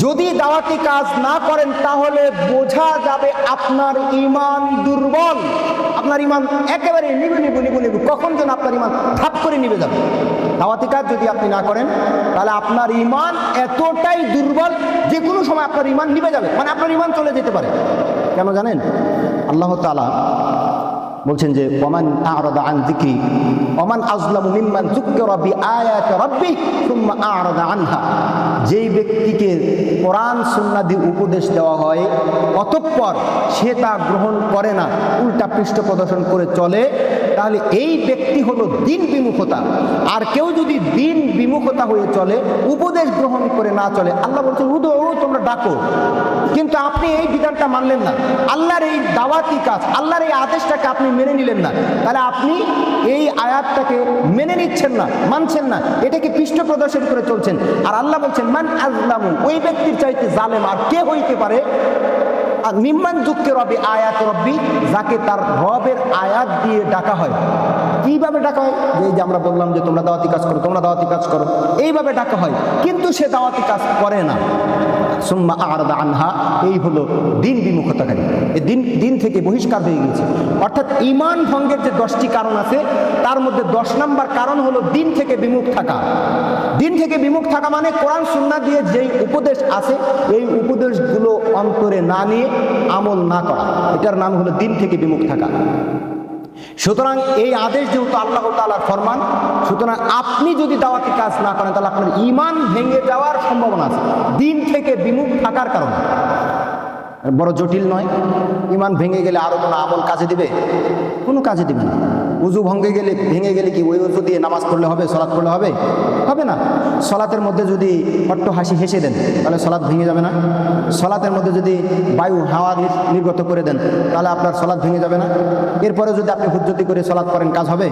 যদি দাওয়াতি কাজ না করেন তাহলে বোঝা যাবে আপনার ঈমান দুর্বল, আপনার ঈমান একেবারে নিবু। কখন যেন আপনার ঈমান ধাপ করে নিভে যাবে। দাওয়াতি কাজ যদি আপনি না করেন তাহলে আপনার ঈমান এতটাই দুর্বল, যে কোনো সময় আপনার ঈমান নিভে যাবে, মানে আপনার ঈমান চলে যেতে পারে। কেন জানেন? আল্লাহ তাআলা বলছেন যে ওমান আ'রাদা আন যিকরি ওমান আযলামু মিম্মান যুক্কিরা বিআয়াতি রাব্বিহি সুম্মা আ'রাদা আনহা। যেই ব্যক্তিকে কোরআন সুন্নাহ দিয়ে উপদেশ দেওয়া হয় অতঃপর সে তা গ্রহণ করে না, উল্টা পৃষ্ঠ প্রদর্শন করে চলে, তাহলে এই ব্যক্তি হলো দিন বিমুখতা। আর কেউ যদি দিন বিমুখতা হয়ে চলে, উপদেশ গ্রহণ করে না চলে, আল্লাহ বলছেন উদউ, তোমরা ডাকো, কিন্তু আপনি এই বিধানটা মানলেন না, আল্লাহর এই দাওয়াতি কাজ, আল্লাহর এই আদেশটাকে আপনি মেনে নিলেন না, তাহলে আপনি এই আয়াতটাকে মেনে নিচ্ছেন না, মানছেন না, এটাকে পৃষ্ঠ প্রদর্শন করে চলছেন। আর আল্লাহ বলছেন মান আযলামু, ওই ব্যক্তির চাইতে জালেম আর কে হইতে পারে? আর মিম্মান যুক্কিরা বিআয়াতি রাব্বি, যাকে তার রবের আয়াত দিয়ে ডাকা হয়। কিভাবে ডাকা হয়? এই যে আমরা বললাম যে তোমরা দাওয়াতি কাজ করো, তোমরা দাওয়াতি কাজ করো, এইভাবে ডাকা হয়, কিন্তু সে দাওয়াতি কাজ করে না। সুম্মা আ'রাদা আনহা, এই হলো দিন বিমুখতাকারী, এই দিন থেকে বহিষ্কার হয়ে গিয়েছে। অর্থাৎ ঈমান ভঙ্গের যে 10টি কারণ আছে তার মধ্যে 10 নম্বর কারণ হলো দিন থেকে বিমুখ থাকা। দিন থেকে বিমুখ থাকা মানে কোরআন সুন্নাহ দিয়ে যেই উপদেশ আছে এই উপদেশগুলো অন্তরে না নিয়ে আমল না করা, এটার নাম হলো দিন থেকে বিমুখ থাকা। সুতরাং এই আদেশ যেহেতু আল্লাহ তাআলার ফরমান, সুতরাং আপনি যদি দাওয়াতি কাজ না করেন তাহলে আপনার ঈমান ভেঙে যাওয়ার সম্ভাবনা আছে দিন থেকে বিমুখ থাকার কারণে। বড় জটিল নয়। ঈমান ভেঙে গেলে আরো কোনো আমল কাজে দিবে? কোনো কাজে দিবে না। উযু ভেঙে গেলে কি ওই উযু দিয়ে নামাজ পড়লে হবে, সালাত পড়লে হবে? হবে না। সালাতের মধ্যে যদি অট্ট হাসি হেসে দেন তাহলে সালাত ভেঙে যাবে না? সালাতের মধ্যে যদি বায়ু হাওয়া নির্গত করে দেন তাহলে আপনার সালাত ভেঙে যাবে না? এরপরে যদি আপনি হুজ্জতি করে সালাত করেন, কাজ হবে?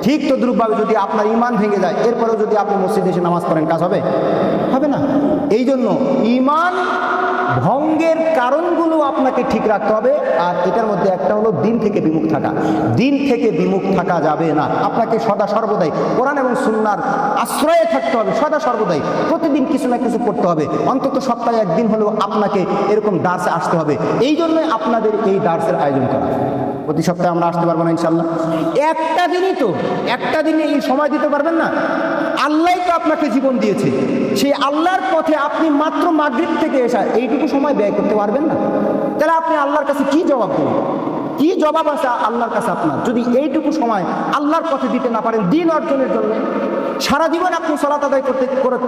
ঠিক তদ্রূপভাবে যদি আপনার ঈমান ভেঙে যায়, এরপরেও যদি আপনি মসজিদে এসে নামাজ পড়েন, কাজ হবে? হবে না। এই জন্য ঈমান ভঙ্গের কারণগুলো আপনাকে ঠিক রাখতে হবে। আর এটার মধ্যে একটা হলো দিন থেকে বিমুখ থাকা। দিন থেকে বিমুখ থাকা যাবে না। আপনাকে সদা সর্বদাই কোরআন এবং সুন্নাহর আশ্রয়ে থাকতে হবে। সদা সর্বদাই প্রতিদিন কিছু না কিছু করতে হবে। অন্তত সপ্তাহে একদিন হলেও আপনাকে এরকম দার্সে আসতে হবে। এই জন্যই আপনাদের এই দার্সের আয়োজন করা। প্রতি সপ্তাহে আমরা আসতে পারবো না ইনশাল্লাহ? একটা দিনে এই সময় দিতে পারবেন না? আল্লাহ তো আপনাকে জীবন দিয়েছে, সেই আল্লাহর পথে আপনি মাত্র মাগরিব থেকে এসা এইটুকু সময় ব্যয় করতে পারবেন না? তাহলে আপনি আল্লাহর কাছে কি জবাব দেবেন? কি জবাব আছে আল্লাহর কাছে আপনার, যদি এইটুকু সময় আল্লাহর পথে দিতে না পারেন দিন অর্জনের জন্য? সারা জীবন আপনি সালাত আদায়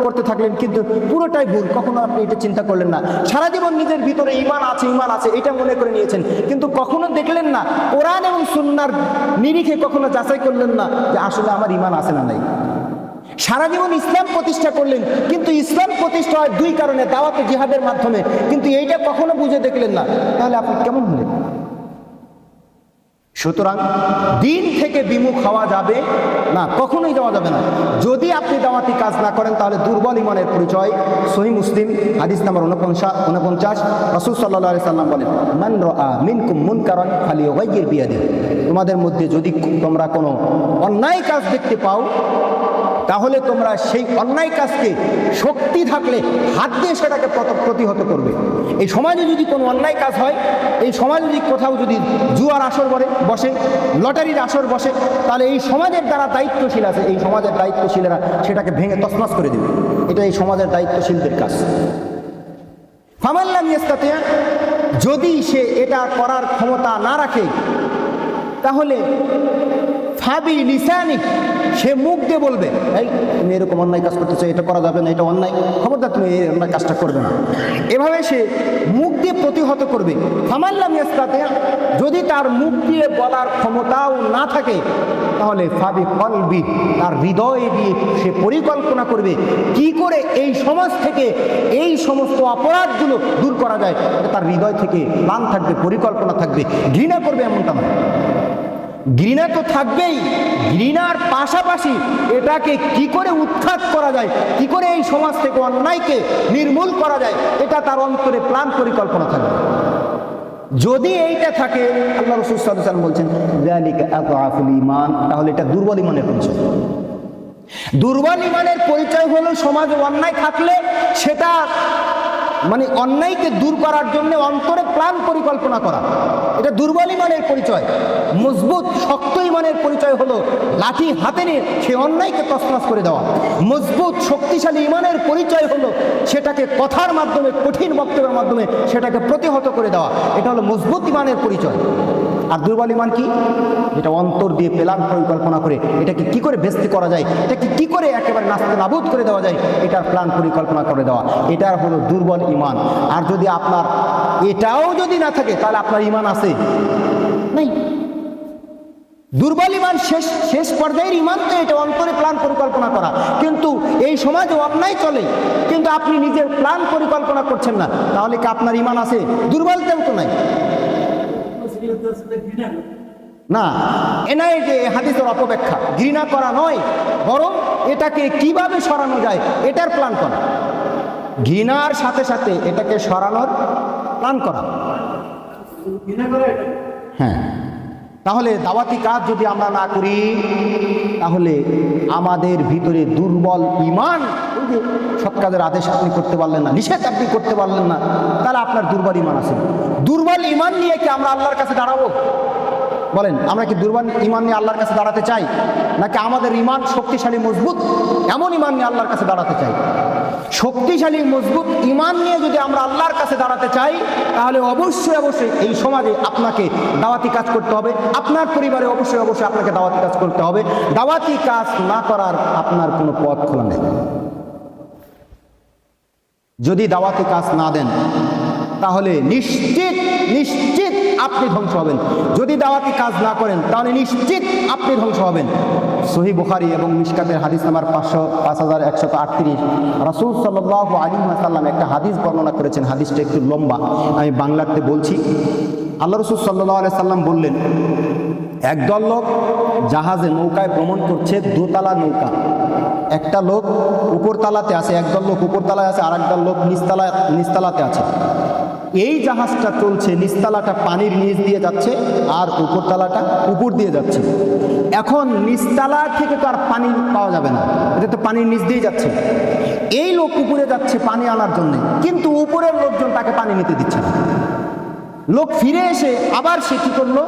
করতে থাকলেন, কিন্তু পুরোটাই ভুল, কখনো আপনি এটা চিন্তা করলেন না। সারা জীবন নিজের ভিতরে ঈমান আছে এটা মনে করে নিয়েছেন, কিন্তু কখনো দেখলেন না কোরআন এবং সুন্নাহর নিরিখে, কখনো যাচাই করলেন না যে আসলে আমার ঈমান আছে না নাই। সারা জীবন ইসলাম প্রতিষ্ঠা করলেন, কিন্তু ইসলাম প্রতিষ্ঠা হয় 2 কারণে, দাওয়াত ও জিহাদের মাধ্যমে, কিন্তু এইটা কখনো বুঝে দেখলেন না, তাহলে আপনি কেমন হলেন? সুতরাং দিন থেকে বিমুখ হওয়া যাবে না, কখনোই যাওয়া যাবে না। যদি আপনি দাওয়াতি কাজ না করেন তাহলে দুর্বল ঈমানের পরিচয়। সহিহ মুসলিম হাদিস নাম্বার 49, রাসূল সাল্লাল্লাহু আলাইহি সাল্লাম বলেন, মান রাআ মিনকুম মুনকারান ফালিয়ুগাইয়ির বিয়াদিহি। তোমাদের মধ্যে যদি তোমরা কোনো অন্যায় কাজ দেখতে পাও, তাহলে তোমরা সেই অন্যায় কাজকে শক্তি থাকলে হাত দিয়ে সেটাকে প্রতিহত করবে। এই সমাজে যদি কোনো অন্যায় কাজ হয়, এই সমাজে যদি কোথাও যদি জুয়ার আসর বসে, লটারির আসর বসে, তাহলে এই সমাজের দ্বারা দায়িত্বশীল আছে, এই সমাজের দায়িত্বশীলেরা সেটাকে ভেঙে তছনছ করে দেবে। এটা এই সমাজের দায়িত্বশীলদের কাজ। ফামান লাম ইয়াস্তাতি', যদি সে এটা করার ক্ষমতা না রাখে, তাহলে ফাবি লিসানিক, সে মুখ দিয়ে বলবে, এই তুমি এরকম অন্যায় কাজ করতেছো, এটা করা যাবে না, এটা অন্যায়, খবরদার তুমি এই অন্যায় কাজটা করবে না। এভাবে সে মুখ দিয়ে প্রতিহত করবে। ফামান লাম ইয়াস্তাতি', যদি তার মুখ দিয়ে বলার ক্ষমতাও না থাকে, তাহলে ফাবি কলবি, তার হৃদয় দিয়ে সে পরিকল্পনা করবে কি করে এই সমাজ থেকে এই সমস্ত অপরাধগুলো দূর করা যায়। তার হৃদয় থেকে প্ল্যান থাকবে, পরিকল্পনা থাকবে। ঘৃণা করবে এমনটা নয়, ঘৃণা তো থাকবেই, ঘৃণার পাশাপাশি এটাকে কি করে উৎখাত করা যায়, কি করে এই সমাজ থেকে অন্যায়কে নির্মূল করা যায়, এটা তার অন্তরে প্ল্যান পরিকল্পনা থাকবে। যদি এইটা থাকে, আল্লাহ রাসূল সাল্লাল্লাহু আলাইহি ওয়াসাল্লাম বলছেন যালিকা আযআফুল ঈমান, তাহলে এটা দুর্বল ঈমানের পরিচয়। দুর্বল ইমানের পরিচয় হলো সমাজে অন্যায় থাকলে সেটা মানে অন্যায়কে দূর করার জন্য অন্তরে প্ল্যান পরিকল্পনা করা, এটা দুর্বল ইমানের পরিচয়। মজবুত শক্ত ইমানের পরিচয় হলো লাঠি হাতে নিয়ে সে অন্যায়কে তছনছ করে দেওয়া। মজবুত শক্তিশালী ইমানের পরিচয় হলো সেটাকে কথার মাধ্যমে, কঠিন বক্তব্যের মাধ্যমে সেটাকে প্রতিহত করে দেওয়া, এটা হলো মজবুত ইমানের পরিচয়। আর দুর্বল ইমান কি? এটা অন্তর দিয়ে প্ল্যান পরিকল্পনা করে এটাকে কি করে বেস্তি করা যায়, এটাকে কি করে একেবারে নাস্তে নাবুদ করে দেওয়া যায়, এটার প্ল্যান পরিকল্পনা করে দেওয়া, এটা হলো দুর্বল ইমান। আর যদি আপনার এটাও যদি না থাকে তাহলে আপনার ইমান আছে নেই। দুর্বল ইমান শেষ পর্যায়ের ইমান তো এটা, অন্তরে প্ল্যান পরিকল্পনা করা। কিন্তু এই সমাজে অন্যায় চলে কিন্তু আপনি নিজের প্ল্যান পরিকল্পনা করছেন না, তাহলে কি আপনার ইমান আছে? দুর্বলতাও তো নাই না। এনাই যে হাদিসের অপব্যাখ্যা, ঘৃণা করা নয়, বরং এটাকে কিভাবে সরানো যায় এটার প্ল্যান করা। ঘৃণার সাথে সাথে এটাকে সরানোর প্ল্যান করা। হ্যাঁ, তাহলে দাওয়াতি কাজ যদি আমরা না করি তাহলে আমাদের ভিতরে দুর্বল ইমান, ওই যে সৎ কাজের আদেশ আপনি করতে পারলেন না, নিষেধ আপনি করতে পারলেন না, তাহলে আপনার দুর্বল ইমান আছে। দুর্বল ইমান নিয়ে কি আমরা আল্লাহর কাছে দাঁড়াবো? বলেন, আমরা কি দুর্বল ইমান নিয়ে আল্লাহর কাছে দাঁড়াতে চাই, নাকি আমাদের ইমান শক্তিশালী মজবুত এমন ইমান নিয়ে আল্লাহর কাছে দাঁড়াতে চাই? শক্তিশালী মজবুত ইমান নিয়ে যদি আমরা আল্লাহর কাছে দাঁড়াতে চাই তাহলে অবশ্যই অবশ্যই এই সমাজে আপনাকে দাওয়াতি কাজ করতে হবে, আপনার পরিবারে অবশ্যই অবশ্যই আপনাকে দাওয়াতি কাজ করতে হবে। দাওয়াতি কাজ না করার আপনার কোনো পথ খোলা নেই। যদি দাওয়াতি কাজ না দেন তাহলে নিশ্চিত নিশ্চিত আপনি ধ্বংস হবেন। যদি দাওয়াতি কাজ না করেন তাহলে নিশ্চিত আপনি ধ্বংস হবেন। সহিহ বুখারী এবং মিশকাতের হাদিস নাম্বার 5138 রাসূল সাল্লাল্লাহু আলাইহি ওয়াসাল্লাম একটা হাদিস বর্ণনা করেছেন। হাদিসটা একটু লম্বা, আমি বাংলাতে বলছি। আল্লাহ রাসূল সাল্লাল্লাহু আলাইহি ওয়াসাল্লাম বললেন, একদল লোক জাহাজে নৌকায় ভ্রমণ করছে, দোতলা নৌকা। একটা লোক উপরতলাতে আছে, একদল লোক উপরতলায় আছে, আর একদল লোক নিচতলাতে আছে। এই জাহাজটা চলছে, নিচতলাটা পানির নিচ দিয়ে যাচ্ছে আর উপরতলাটা উপর দিয়ে যাচ্ছে। এখন নিচতলা থেকে তো আর পানি পাওয়া যাবে না, এটা তো পানির নিচ দিয়ে যাচ্ছে। এই লোক উপরে যাচ্ছে পানি আনার জন্য, কিন্তু উপরের লোকজন তাকে পানি নিতে দিচ্ছে না। লোক ফিরে এসে আবার সে কী করলো,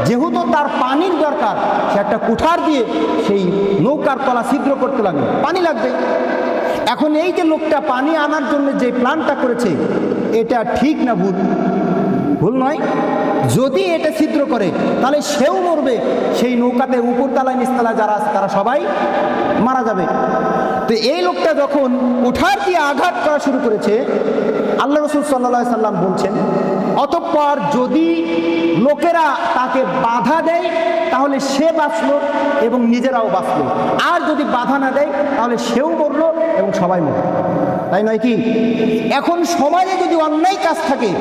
যেহেতু তার পানির দরকার, সে একটা কুঠার দিয়ে সেই নৌকার তলা ছিদ্র করতে লাগলো, পানি লাগবে। এখন এই যে লোকটা পানি আনার জন্য যে প্ল্যানটা করেছে এটা ঠিক না ভুল? ভুল নয়। যদি এটা ছিদ্র করে তাহলে সেও মরবে, সেই নৌকাতে উপরতলায় নিচতলায় যারা আছে তারা সবাই মারা যাবে। তো এই লোকটা যখন কুঠার দিয়ে আঘাত করা শুরু করেছে, আল্লাহ রাসূল সাল্লাল্লাহু আলাইহি সাল্লাম বলছেন, অতঃপর যদি লোকেরা তাকে বাধা দেয় তাহলে সে বাঁচলো এবং নিজেরাও বাঁচলো, আর যদি বাধা না দেয় তাহলে সেও মরলো এবং সবাই মরলো। তাই নয় কি? এখন সমাজে যদি অন্যায় কাজ থাকে,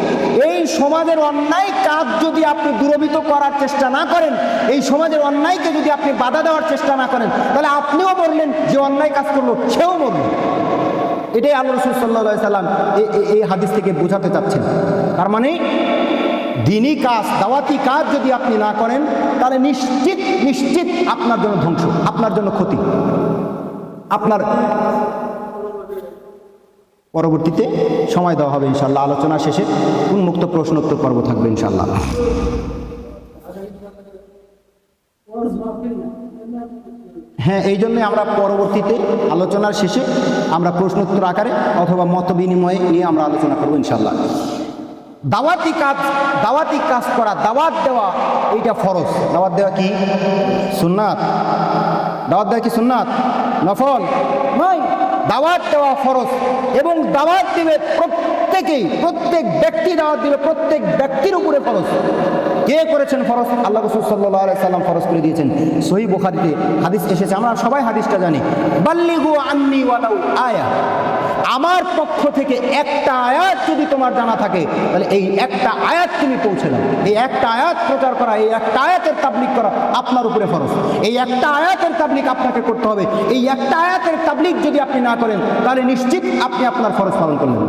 এই সমাজের অন্যায় কাজ যদি আপনি দূরীভূত করার চেষ্টা না করেন, এই সমাজের অন্যায়কে যদি আপনি বাধা দেওয়ার চেষ্টা না করেন, তাহলে আপনিও মরলেন, যে অন্যায় কাজ করলো সেও মরল। এটাই আল্লাহ রাসূল সাল্লাল্লাহু আলাইহি সাল্লাম এই হাদিস থেকে বোঝাতে চাচ্ছেন। তার মানে দ্বীনি কাজ, দাওয়াতি কাজ যদি আপনি না করেন তাহলে নিশ্চিত নিশ্চিত আপনার জন্য ধ্বংস, আপনার জন্য ক্ষতি। আপনার পরবর্তীতে সময় দেওয়া হবে ইনশাআল্লাহ, আলোচনা শেষে উন্মুক্ত প্রশ্নোত্তর পর্ব থাকবে ইনশাআল্লাহ। হ্যাঁ, এই জন্যে আমরা পরবর্তীতে আলোচনার শেষে আমরা প্রশ্নোত্তর আকারে অথবা মত বিনিময়ে নিয়ে আমরা আলোচনা করবো ইনশাআল্লাহ। দাওয়াতি কাজ করা, দাওয়াত দেওয়া, এইটা ফরজ। দাওয়াত দেওয়া কি সুন্নাত? দাওয়াত দেওয়া কি সুন্নাত? নফল নয়। দাওয়াত দেওয়া ফরজ, এবং দাওয়াত দিবে প্রত্যেকেই, প্রত্যেক ব্যক্তি দাওয়াত দিবে, প্রত্যেক ব্যক্তির উপরে ফরজ। কে করেছেন ফরজ? আল্লাহ রাসূল সাল্লাল্লাহু আলাইহি সাল্লাম ফরজ করে দিয়েছেন। সহিহ বুখারীতে হাদিস এসেছে, আমরা সবাই হাদিসটা জানি, বাল্লিগু আন্নী ওয়ালাউ আয়া। আমার পক্ষ থেকে একটা আয়াত যদি তোমার জানা থাকে তাহলে এই একটা আয়াত তুমি পৌঁছে দাও। এই একটা আয়াত প্রচার করা, এই একটা আয়াতের তাবলীগ করা আপনার উপরে ফরজ। এই একটা আয়াতের তাবলীগ আপনাকে করতে হবে। এই একটা আয়াতের তাবলীগ যদি আপনি না করেন তাহলে নিশ্চিত আপনি আপনার ফরজ পালন করলেন।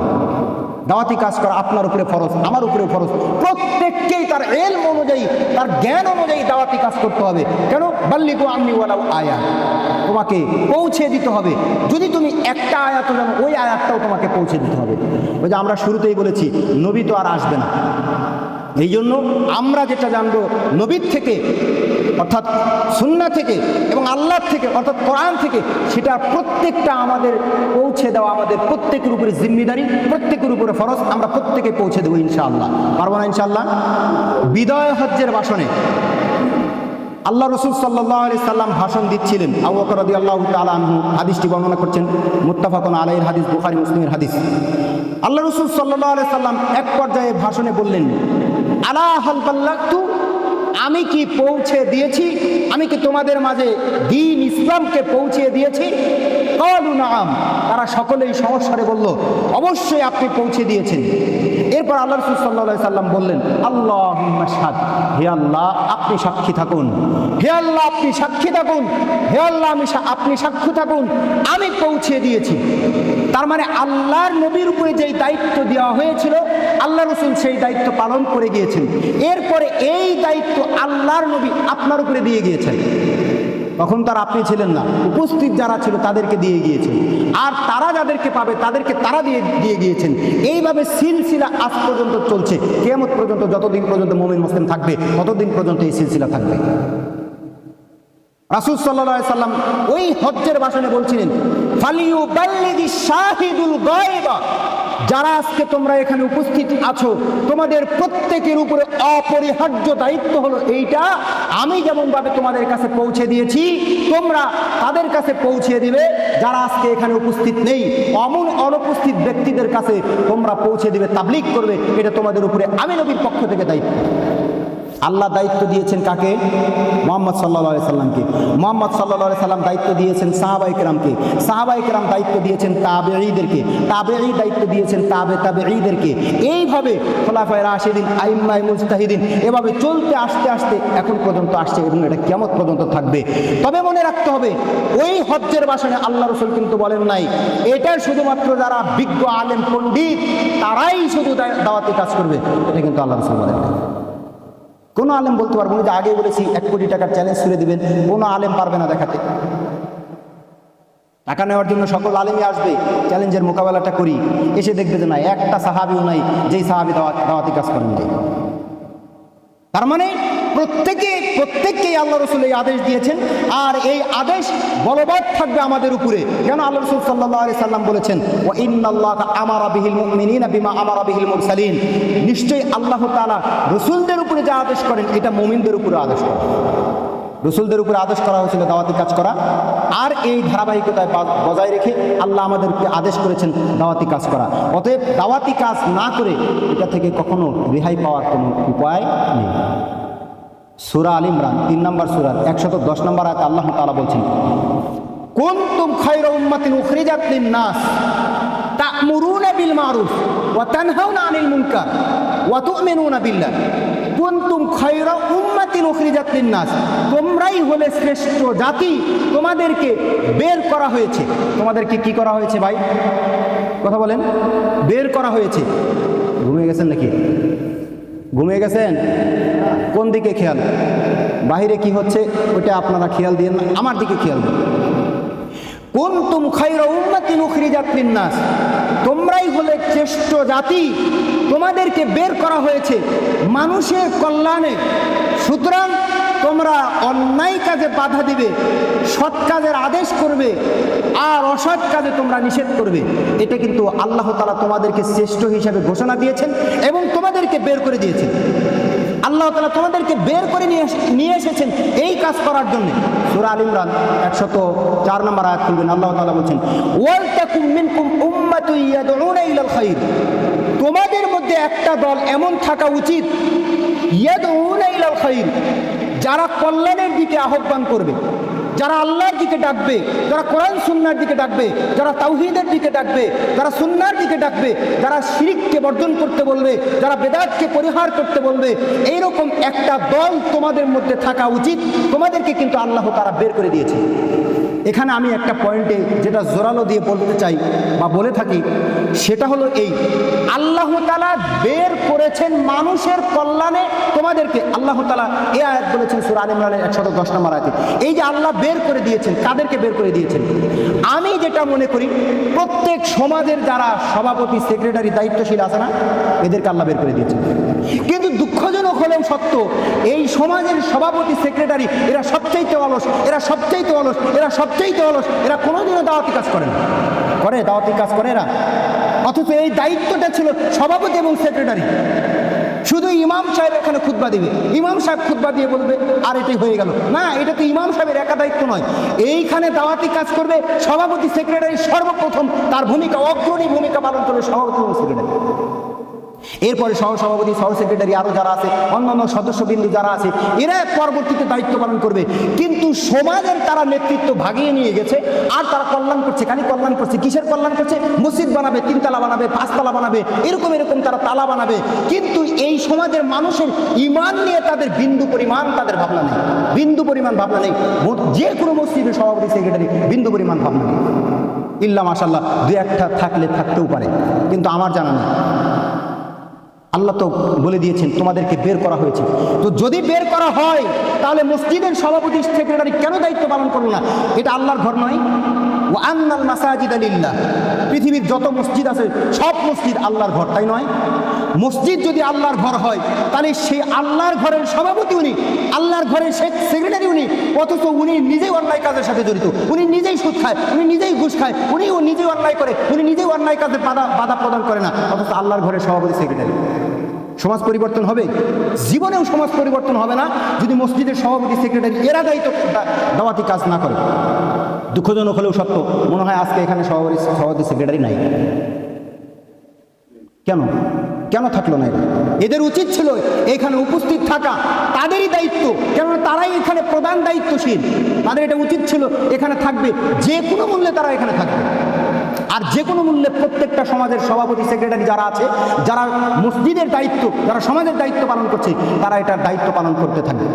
দাওয়াতি কাজ করা আপনার উপরে ফরজ, আমার উপরে ফরজ। প্রত্যেককেই তার ইলম অনুযায়ী, তার জ্ঞান অনুযায়ী দাওয়াতি কাজ করতে হবে। কেন? বাল্লিগু আন্নী ওয়ালাউ আয়া, তোমাকে পৌঁছে দিতে হবে। যদি তুমি একটা আয়াত জানো, ওই আয়াতটাও তোমাকে পৌঁছে দিতে হবে। ওই যে আমরা শুরুতেই বলেছি, নবী তো আর আসবে না। এই জন্য আমরা যেটা জানবো নবীর থেকে, অর্থাৎ সুন্নাহ থেকে এবং আল্লাহর থেকে, অর্থাৎ কোরআন থেকে, সেটা প্রত্যেকটা আমাদের পৌঁছে দেওয়া আমাদের প্রত্যেকের উপরে জিম্মেদারি, প্রত্যেকের উপরে ফরজ। আমরা প্রত্যেকে পৌঁছে দেবো ইনশাআল্লাহ। পারবো না ইনশাআল্লাহ? বিদায় হজ্জের ভাষণে আল্লাহ রসুল সাল্লাল্লাহু আলাইহি সাল্লাম ভাষণ দিচ্ছিলেন। আবু বকর রাদিয়াল্লাহু তাআলা আনহু হাদিসটি বর্ণনা করছেন, মুত্তাফাকুন আলাইহির হাদিস, বুখারী মুসলিমের হাদিস। আল্লাহ রসুল সাল্লাল্লাহু আলাইহি সাল্লাম এক পর্যায়ে ভাষণে বললেন, আলা হাল বাল্লাগতু, আমি কি পৌঁছে দিয়েছি? আমি কি তোমাদের মাঝে দ্বীন ইসলামকে পৌঁছে দিয়েছি? ক্বালু নাআম, তারা সকলেই সমস্বরে বলল, অবশ্যই আপনি পৌঁছে দিয়েছেন। এরপর আল্লাহ রাসূল সাল্লাল্লাহু আলাইহি সাল্লাম বললেন, আল্লাহুম্মা শাহাদ, হে আল্লাহ আপনি সাক্ষী থাকুন, হে আল্লাহ আপনি সাক্ষী থাকুন, হে আল্লাহ আপনি সাক্ষী থাকুন, আমি পৌঁছে দিয়েছি। তার মানে আল্লাহর নবীর উপরে যেই দায়িত্ব দেওয়া হয়েছিল, আল্লাহ রাসূল সেই দায়িত্ব পালন করে গিয়েছেন। এরপরে এই দায়িত্ব আল্লাহর নবী আপনার উপরে দিয়ে গিয়েছেন। তখন তার আপনি ছিলেন না, উপস্থিত যারা ছিল তাদেরকে দিয়ে গিয়েছেন, আর তারা যাদেরকে পাবে তাদেরকে তারা দিয়ে গিয়েছেন। এইভাবে সিলসিলা আজ পর্যন্ত চলছে, কিয়ামত পর্যন্ত। যতদিন পর্যন্ত মুমিন মুসলিম থাকবে ততদিন পর্যন্ত এই সিলসিলা থাকবে। রাসূল সাল্লাল্লাহু আলাইহি সাল্লাম ওই হজ্জের ভাষণে বলছিলেন, ফালিয়ুবাল্লিগিশ শাহিদুল গায়বা, যারা আজকে তোমরা এখানে উপস্থিত আছো, তোমাদের প্রত্যেকের উপরে অপরিহার্য দায়িত্ব হলো এইটা, আমি যেমনভাবে তোমাদের কাছে পৌঁছে দিয়েছি, তোমরা তাদের কাছে পৌঁছে দিবে যারা আজকে এখানে উপস্থিত নেই। অনুপস্থিত ব্যক্তিদের কাছে তোমরা পৌঁছে দিবে, তাবলীগ করবে। এটা তোমাদের উপরে আমি নবীর পক্ষ থেকে দায়িত্ব। আল্লাহ দায়িত্ব দিয়েছেন কাকে? মুহাম্মদ সাল্লাল্লাহু আলাইহি সাল্লামকে। মুহাম্মদ সাল্লাল্লাহু আলাইহি সাল্লাম দায়িত্ব দিয়েছেন সাহাবায়ে কেরামকে, সাহাবায়ে কেরাম দায়িত্ব দিয়েছেন তাবেঈদেরকে, তাবেঈ দায়িত্ব দিয়েছেন তাবেঈদেরকে। এইভাবে খোলাফায়ে রাশিদিন, আইম্মায়ে মুজতাহিদিন, এভাবে চলতে আস্তে আস্তে এখন পর্যন্ত আসছে এবং এটা কিয়ামত পর্যন্ত থাকবে। তবে মনে রাখতে হবে, ওই হজ্জের ভাষণে আল্লাহ রাসূল কিন্তু বলেন নাই এটা শুধুমাত্র যারা বিজ্ঞ আলেম পণ্ডিত তারাই শুধু দাওয়াতি কাজ করবে, এটা কিন্তু আল্লাহ রাসূল বলেন না। কোনো আলেম বলতে পারবো না, যে আগে বলেছি 1 কোটি টাকার চ্যালেঞ্জ ছুড়ে দিবেন, কোনো আলেম পারবে না দেখাতে। টাকা নেওয়ার জন্য সকল আলেমই আসবে, চ্যালেঞ্জের মোকাবেলাটা করি, এসে দেখবে যে না একটা সাহাবিও নাই যেই সাহাবি দাওয়াতি কাজ করেন নাই। তার মানে প্রত্যেককেই আল্লাহ রাসূল এই আদেশ দিয়েছেন, আর এই আদেশ বলবৎ থাকবে আমাদের উপরে। কেন? আল্লাহ রাসূল সাল্লাল্লাহু আলাইহি সাল্লাম বলেছেন, ওয়া ইন্নাল্লাহা আমারা বিহিল মুমিনিনা বিমা আমারা বিহিল মুরসালিন, নিশ্চয়ই আল্লাহ তাআলা রাসূলদের উপরে যা আদেশ করেন এটা মুমিনদের উপরে আদেশ করেন। রাসূলদের উপরে আদেশ করা হয়েছিল দাওয়াতি কাজ করা, আর এই ধারাবাহিকতায় বজায় রেখে আল্লাহ আমাদেরকে আদেশ করেছেন দাওয়াতি কাজ করা। অতএব দাওয়াতি কাজ না করে এটা থেকে কখনো রেহাই পাওয়ার কোনো উপায় নেই। সূরা আল ইমরান 3 নম্বর সূরার 110 নম্বর আয়াতে আল্লাহ তাআলা বলছেন, কুনতুম খায়রা উম্মাতিন উখরিজাত লিন-নাস তা'মুরুনা বিল মা'রুফ ওয়া তানহাউনা আনিল মুনকার ওয়া তু'মিনুনা বিল্লাহ। কুনতুম খায়রা উম্মাতিন উখরিজাত লিন-নাস, তোমরাই হলে শ্রেষ্ঠ জাতি, তোমাদেরকে বের করা হয়েছে। তোমাদেরকে কি করা হয়েছে ভাই? কথা বলেন। বের করা হয়েছে। ঘুমিয়ে গেছেন নাকি? ঘুমিয়ে গেছেন? কোন দিকে খেয়াল? বাহিরে কি হচ্ছে ওইটা আপনারা খেয়াল দিয়েন না, আমার দিকে খেয়াল দিন। কুনতুম খায়রা উম্মাতিন উখরিজাত লিন-নাস, তোমরাই হলে শ্রেষ্ঠ জাতি, তোমাদেরকে বের করা হয়েছে মানুষের কল্যাণে। সুতরাং তোমরা অন্যায় কাজে বাধা দিবে, সৎ কাজের আদেশ করবে, আর অসৎ কাজে তোমরা নিষেধ করবে। এটা কিন্তু আল্লাহ তাআলা তোমাদেরকে শ্রেষ্ঠ হিসাবে ঘোষণা দিয়েছেন এবং তোমাদেরকে বের করে দিয়েছেন। আল্লাহ তাআলা তোমাদেরকে বের করে নিয়ে এসেছেন এই কাজ করার জন্য। সূরা আল ইমরান 104 নম্বর আয়াত খুলবেন, আল্লাহ তাআলা বলছেন, ওয়াল তাকুম মিনকুম উম্মাতুন ইয়াদউনা ইলাল খায়র, তোমাদের মধ্যে একটা দল এমন থাকা উচিত, ইয়াদউনা ইলাল খায়র, যারা কল্যাণের দিকে আহ্বান করবে, যারা আল্লাহর দিকে ডাকবে, যারা কোরআন সুন্নাহর দিকে ডাকবে, যারা তাওহীদের দিকে ডাকবে, যারা সুন্নাহর দিকে ডাকবে, যারা শিরককে বর্জন করতে বলবে, যারা বেদাতকে পরিহার করতে বলবে, এইরকম একটা দল তোমাদের মধ্যে থাকা উচিত। তোমাদেরকে কিন্তু আল্লাহ তাআলা বের করে দিয়েছে। এখানে আমি একটা পয়েন্টে যেটা জোরালো দিয়ে বলতে চাই বা বলে থাকি, সেটা হলো এই, আল্লাহ তাআলা বের করেছেন মানুষের কল্যাণে তোমাদেরকে। আল্লাহ তাআলা এই আয়াত বলেছেন সূরা আলে ইমরানের 110 নম্বর আয়াতে। এই যে আল্লাহ বের করে দিয়েছেন, কাদেরকে বের করে দিয়েছেন? আমি যেটা মনে করি, প্রত্যেক সমাজের যারা সভাপতি, সেক্রেটারি, দায়িত্বশীল আছে না, এদেরকে আল্লাহ বের করে দিয়েছেন। কিন্তু দুঃখজনক হলেও সত্য, এই সমাজের সভাপতি, সেক্রেটারি এরা সবচাইতে অলস, এরা সবচাইতে অলস, এরা সবচাইতে অলস। এরা কোনোদিনও দাওয়াতি কাজ করে না। করে দাওয়াতি কাজ করে এরা? অথচ এই দায়িত্বটা ছিল সভাপতি এবং সেক্রেটারি। শুধু ইমাম সাহেব এখানে খুতবা দিবে, ইমাম সাহেব খুতবা দিয়ে বলবে আর এটাই হয়ে গেল না। এটা তো ইমাম সাহেবের একা দায়িত্ব নয়। এইখানে দাওয়াতি কাজ করবে সভাপতি, সেক্রেটারি। সর্বপ্রথম তার ভূমিকা, অগ্রণী ভূমিকা পালন করবে সভাপতি এবং সেক্রেটারি। এরপরে সহসভাপতি, সহ সেক্রেটারি, আরও যারা আছে, অন্যান্য সদস্যবিন্দু যারা আছে, এরা পরবর্তীতে দায়িত্ব পালন করবে। কিন্তু সমাজের তারা নেতৃত্ব ভাগিয়ে নিয়ে গেছে, আর তারা কল্যাণ করছে। খালি কল্যাণ করছে। কিসের কল্যাণ করছে? মসজিদ বানাবে, 3 তালা বানাবে, 5 তালা বানাবে, এরকম তারা তালা বানাবে। কিন্তু এই সমাজের মানুষের ইমান নিয়ে তাদের বিন্দু পরিমাণ তাদের ভাবনা নেই, বিন্দু পরিমাণ ভাবনা নেই। যে কোনো মসজিদের সভাপতি, সেক্রেটারি বিন্দু পরিমাণ ভাবনা নেই। ইল্লা মাশাআল্লাহ 2-1টা থাকলে থাকতেও পারে, কিন্তু আমার জানা নেই। আল্লাহ তো বলে দিয়েছেন তোমাদেরকে বের করা হয়েছে। তো যদি বের করা হয়, তাহলে মসজিদের সভাপতি, সেক্রেটারি কেন দায়িত্ব পালন করলো না? এটা আল্লাহর ঘর নয়? ওয়া আন্নাল মাসাজিদা লিল্লাহ, পৃথিবীর যত মসজিদ আছে সব মসজিদ আল্লাহর ঘর, তাই নয়? মসজিদ যদি আল্লাহর ঘর হয়, তাহলে সেই আল্লাহর ঘরের সভাপতি উনি, আল্লাহর ঘরের সেক্রেটারি উনি, অথচ উনি নিজেই অন্যায় কাজের সাথে জড়িত। উনি নিজেই সুদ খায়, উনি নিজেই ঘুষ খায়, উনিও নিজেই অন্যায় করে, উনি নিজেই অন্যায় কাজে বাধা প্রদান করে না, অথচ আল্লাহর ঘরের সভাপতি, সেক্রেটারি। সমাজ পরিবর্তন হবে? জীবনেও সমাজ পরিবর্তন হবে না যদি মসজিদের সভাপতি, সেক্রেটারি এরা দাওয়াতি কাজ না করে। দুঃখজনক হলেও সত্য, মনে হয় আজকে এখানে সভাপতি, সেক্রেটারি নাই। কেন কেন থাকলো না? এদের উচিত ছিল এখানে উপস্থিত থাকা, তাদেরই দায়িত্ব, কেননা তারাই এখানে প্রধান দায়িত্বশীল। তাদের এটা উচিত ছিল এখানে থাকবে, যে কোনো মূল্যে তারা এখানে থাকবে। আর যে কোনো মূল্যে প্রত্যেকটা সমাজের সভাপতি, সেক্রেটারি যারা আছে, যারা মসজিদের দায়িত্ব, যারা সমাজের দায়িত্ব পালন করছে, তারা এটার দায়িত্ব পালন করতে থাকবে।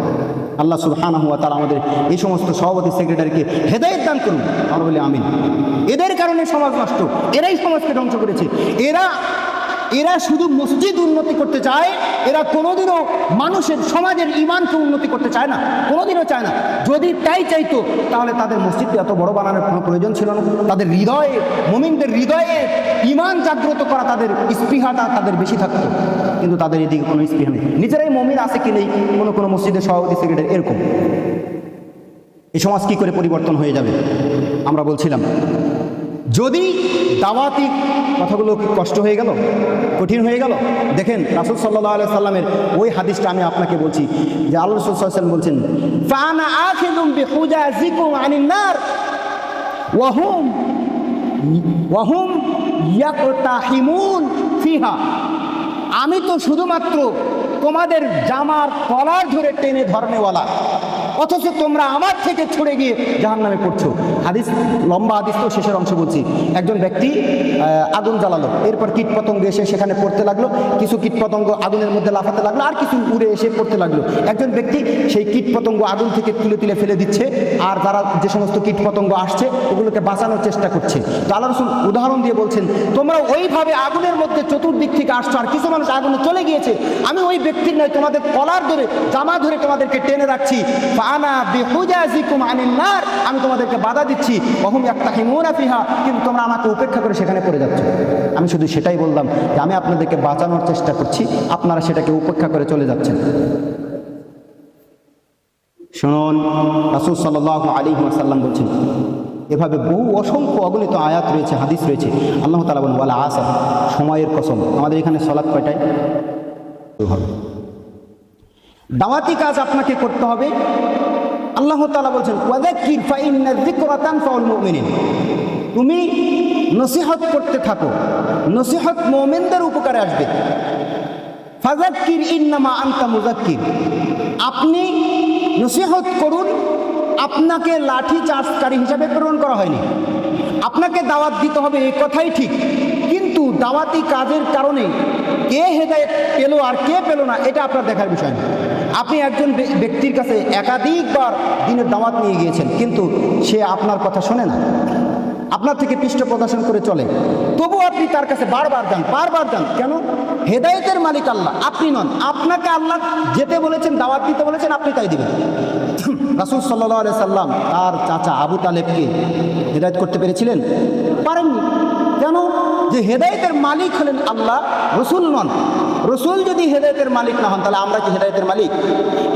আল্লাহ সুবহানাহু ওয়া তাআলা আমাদের এই সমস্ত সভাপতি, সেক্রেটারিকে হেদায়েত দান করুন, আমরা বলি আমিন। এদের কারণে সমাজ নষ্ট, এরাই সমাজকে ধ্বংস করেছে। এরা শুধু মসজিদ উন্নতি করতে চায়, এরা কোনোদিনও মানুষের, সমাজের ইমানকে উন্নতি করতে চায় না, কোনোদিনও চায় না। যদি তাই চাইতো, তাহলে তাদের মসজিদকে এত বড় বানানোর কোনো প্রয়োজন ছিল না। তাদের হৃদয়ে, মুমিনদের হৃদয়ে ইমান জাগ্রত করা, তাদের স্পৃহাটা তাদের বেশি থাকতো। কিন্তু তাদের এদিকে কোনো স্পৃহা নেই। নিজেরাই মুমিন আছে কি নেই, কোনো মসজিদের সভাপতি, সেক্রেটারি এরকম। এই সমাজ কী করে পরিবর্তন হয়ে যাবে? আমরা বলছিলাম, যদি দাওয়াতি কথাগুলো কি কষ্ট হয়ে গেল, কঠিন হয়ে গেল? দেখেন রাসূল সাল্লাল্লাহু আলাইহি সাল্লামের ওই হাদিসটা আমি আপনাকে বলছি, যে আল্লাহ রাসূল সাল্লাল্লাহু আলাইহি সাল্লাম বলছেন, ফাআনা আখিযুম বিহুজাজিকুম আনিন নার ওয়া হুম ইয়াকতাহিমুন ফিহা। আমি তো শুধুমাত্র তোমাদের জামার কলার ধরে টেনে ধরনেওয়ালা, অথচ তোমরা আমার থেকে ছুড়ে গিয়ে জাহান্নামে পড়ছো। হাদিস লম্বা হাদিস, তো শেষের অংশ বলছি। একজন ব্যক্তি আগুন জ্বালালো, এরপর কীটপতঙ্গ এসে সেখানে পড়তে লাগলো, কিছু কীটপতঙ্গ আগুনের মধ্যে লাফাতে লাগলো, আর কিছু উড়ে এসে পড়তে লাগলো। একজন ব্যক্তি সেই কীটপতঙ্গ আগুন থেকে তুলে তুলে ফেলে দিচ্ছে, আর যারা যে সমস্ত কীটপতঙ্গ আসছে ওগুলোকে বাঁচানোর চেষ্টা করছে। তো আল্লাহ রাসূল উদাহরণ দিয়ে বলছেন, তোমরা ওইভাবে আগুনের মধ্যে চতুর্দিক থেকে আসছো, আর কিছু মানুষ আগুনে চলে গিয়েছে, আমি ওই ব্যক্তির নয়, তোমাদের কলার ধরে, জামা ধরে তোমাদেরকে টেনে রাখছি। আনা বিহুজাজিকুম আনিন নার, আমি তোমাদেরকে বাধা দিচ্ছি। ওহুম ইয়াকতাহিমুনা ফিহা, কিন্তু তোমরা আমাকে উপেক্ষা করে সেখানে পড়ে যাচ্ছ। আমি শুধু সেটাই বললাম যে আমি আপনাদেরকে বাঁচানোর চেষ্টা করছি, আপনারা সেটাকে উপেক্ষা করে চলে যাচ্ছেন। শুনুন, রাসূল সাল্লাল্লাহু আলাইহি ওয়াসাল্লাম বলছেন, এভাবে বহু অসংখ্য অগণিত আয়াত রয়েছে, হাদিস রয়েছে। আল্লাহ তাআলা বলেন, ওয়াল আসর, সময়ের কসম। আমাদের এখানে সালাত কয়টায় হবে? দাওয়াতি কাজ আপনাকে করতে হবে। আল্লাহ তাআলা বলছেন, ওয়াযাক্কির ফাইন্না যিকরা তানফাউল মুমিনিন। তুমি নসিহত করতে থাকো, নসিহত মুমিনদের উপকারে আসবে। ফাযাক্কির ইন্নামা আনতা মুযাক্কির, আপনি নসিহত করুন, আপনাকে লাঠি চার্জকারী হিসাবে প্রেরণ করা হয়নি। আপনাকে দাওয়াত দিতে হবে, এই কথাই ঠিক, কিন্তু দাওয়াতি কাজের কারণে কে হেদায়েত পেল আর কে পেল না, এটা আপনার দেখার বিষয় না। আপনি একজন ব্যক্তির কাছে একাধিকবার দিনের দাওয়াত নিয়ে গিয়েছেন, কিন্তু সে আপনার কথা শোনে না, আপনার থেকে পৃষ্ঠ প্রদর্শন করে চলে, তবু আপনি তার কাছে বারবার যান। কেন? হেদায়েতের মালিক আল্লাহ, আপনি নন। আপনাকে আল্লাহ যেতে বলেছেন, দাওয়াত দিতে বলেছেন, আপনি তাই দিবেন। রাসূল সাল্লাল্লাহু আলাইহি সাল্লাম তার চাচা আবু তালেবকে হেদায়েত করতে পেরেছিলেন? পারেননি। কেন? যে হেদায়েতের মালিক হলেন আল্লাহ, রসুল নন। রসুল যদি হেদায়েতের মালিক না হন, তাহলে আমরা কি হেদায়েতের মালিক?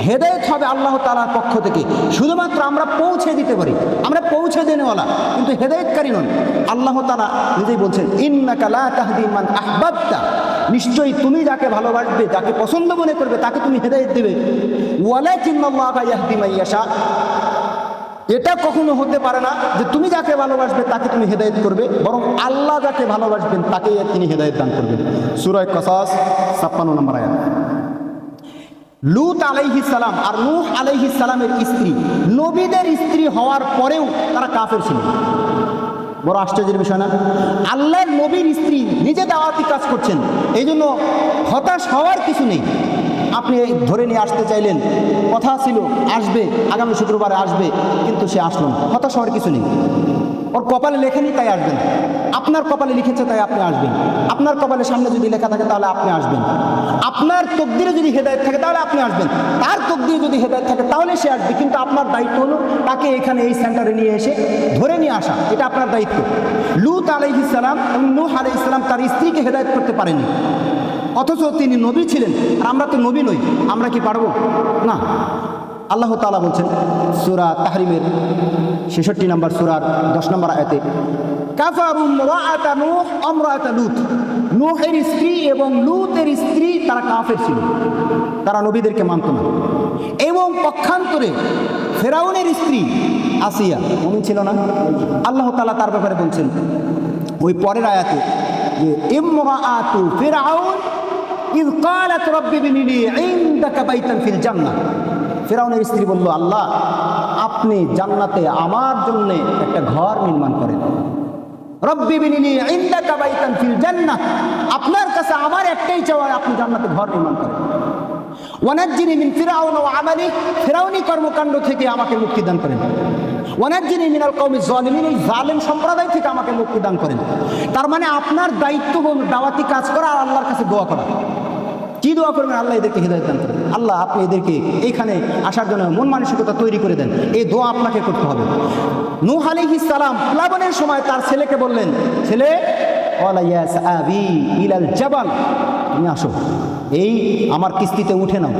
হেদায়েত হবে আল্লাহ তাআলার পক্ষ থেকে, শুধুমাত্র আমরা পৌঁছে দিতে পারি, আমরা পৌঁছে দেনেওয়ালা, কিন্তু হেদায়েতকারী নন। আল্লাহ তাআলা নিজেই বলছেন, ইন্নাকা লা তাহদি মান আহবাবতা, নিশ্চয়ই তুমি যাকে ভালোবাসবে, যাকে পছন্দ মনে করবে, তাকে তুমি হেদায়েত দেবে। ওয়ালাকিন্নাল্লাহা ইয়াহদি মান ইয়াশা, এটা কখনো হতে পারে না যে তুমি যাকে ভালোবাসবে তাকে তুমি হেদায়েত করবে, বরং আল্লাহ যাকে ভালোবাসবেন তাকেই তিনি হেদায়েত দান করবেন। সূরা কসাস 56 নম্বর আয়াত। লূত আলাইহিস সালাম আর নূহ আলাইহিস সালামের স্ত্রী, নবীদের স্ত্রী হওয়ার পরেও তারা কাফের ছিল। বড় আশ্চর্যের বিষয় না? আল্লাহর নবীর স্ত্রী নিজে দাওয়াতি কাজ করছেন, এই জন্য হতাশ হওয়ার কিছু নেই। আপনি ধরে নিয়ে আসতে চাইলেন, কথা ছিল আসবে, আগামী শুক্রবারে আসবে, কিন্তু সে আসলো না, হতাশ হওয়ার কিছু নেই। ওর কপালে লেখেনি তাই আসবেন, আপনার কপালে লিখেছে তাই আপনি আসবেন। আপনার কপালে সামনে যদি লেখা থাকে তাহলে আপনি আসবেন। আপনার তকদিরে যদি হেদায়েত থাকে তাহলে আপনি আসবেন, তার তকদিরে যদি হেদায়েত থাকে তাহলে সে আসবে। কিন্তু আপনার দায়িত্ব হলো তাকে এখানে এই সেন্টারে নিয়ে এসে ধরে নিয়ে আসা, এটা আপনার দায়িত্ব। লূত আলাইহিস সালাম এবং নূহ আলাইহিস সালাম তার স্ত্রীকে হেদায়েত করতে পারেনি, অথচ তিনি নবী ছিলেন, আর আমরা তো নবী নই, আমরা কি পারবো? না। আল্লাহ তাআলা বলছেন সূরা তাহরিমের 66 নম্বর সূরার 10 নম্বর আয়াতে, কাফারু ইমরাআতা নূহ আমরাআতা লূত, নূহের স্ত্রী এবং লূতের স্ত্রী তারা কাফের ছিল, তারা নবীদেরকে মানত না। এবং পক্ষান্তরে ফেরাউনের স্ত্রী আসিয়া মুমিন ছিল না। আল্লাহ তাআলা তার ব্যাপারে বলছেন ওই পরের আয়াতে যে ইমরাআতু ফিরআউন ইয ক্বালাত রাব্বি বিনি লি ইনদাকা বাইতান ফিল জান্নাহ, ফিরআউনের স্ত্রী বলল, আল্লাহ আপনি জান্নাতে আমার জন্য একটা ঘর নির্মাণ করেন। রব্বি বিনি লি ইনদাকা বাইতান ফিল জান্নাহ, আপনার কাছে আমার একটাই চাওয়া, আপনি জান্নাতে ঘর নির্মাণ করেন। ওয়ানাজ্জিনি মিন ফিরআউন ওয়া আমালি, ফিরআউনি কর্মকাণ্ড থেকে আমাকে মুক্তি দান করেন। ওয়ানাজ্জিনি মিনাল কওমিজ যালিমিন, এই জালেম সম্প্রদায় থেকে আমাকে মুক্তি দান করেন। তার মানে আপনার দায়িত্ব হলো দাওয়াতি কাজ করা আর আল্লাহর কাছে দোয়া করা। কি দোয়া করবেন? আল্লাহ এদেরকে হিদায়াত দান করেন, আল্লাহ আপনি এদেরকে এইখানে আসার জন্য মন মানসিকতা তৈরি করে দেন, এই দোয়া আপনাকে করতে হবে। নূহ আলাইহিস সালাম প্লাবনের সময় তার ছেলেকে বললেন, ছেলে ওয়ালা ইয়া সাবি ইলাল জাবাল, তুমি আসো, এই আমার কিস্তিতে উঠে নাও।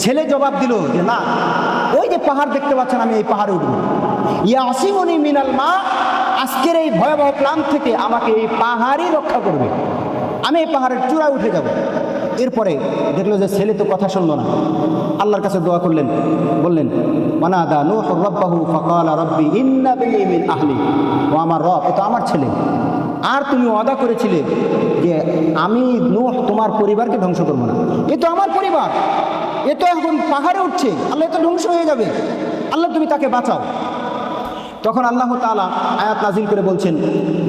ছেলে জবাব দিল যে না, ওই যে পাহাড় দেখতে পাচ্ছেন, আমি এই পাহাড়ে উঠবো। ইয়াসিমুনি মিনাল মা, আজকের এই ভয়াবহ প্লান থেকে আমাকে এই পাহাড়ই রক্ষা করবে, আমি এই পাহাড়ের চূড়ায় উঠে যাব। এরপরে দেখলো যে ছেলে তো কথা শুনলো না, আল্লাহর কাছে দোয়া করলেন, বললেন মানাদা নূহ রাব্বাহু ফাকালা রাব্বি ইন্না বিনি মিন আহলি, ও আমার রব, এ তো আমার ছেলে, আর তুমি ওয়াদা করেছিলে যে আমি নূহ তোমার পরিবারকে ধ্বংস করবো না, এ তো আমার পরিবার, এ তো এখন পাহাড়ে উঠছে, আল্লাহ এ তো ধ্বংস হয়ে যাবে, আল্লাহ তুমি তাকে বাঁচাও। তখন আল্লাহ তাআলা আয়াত নাজিল করে বলছেন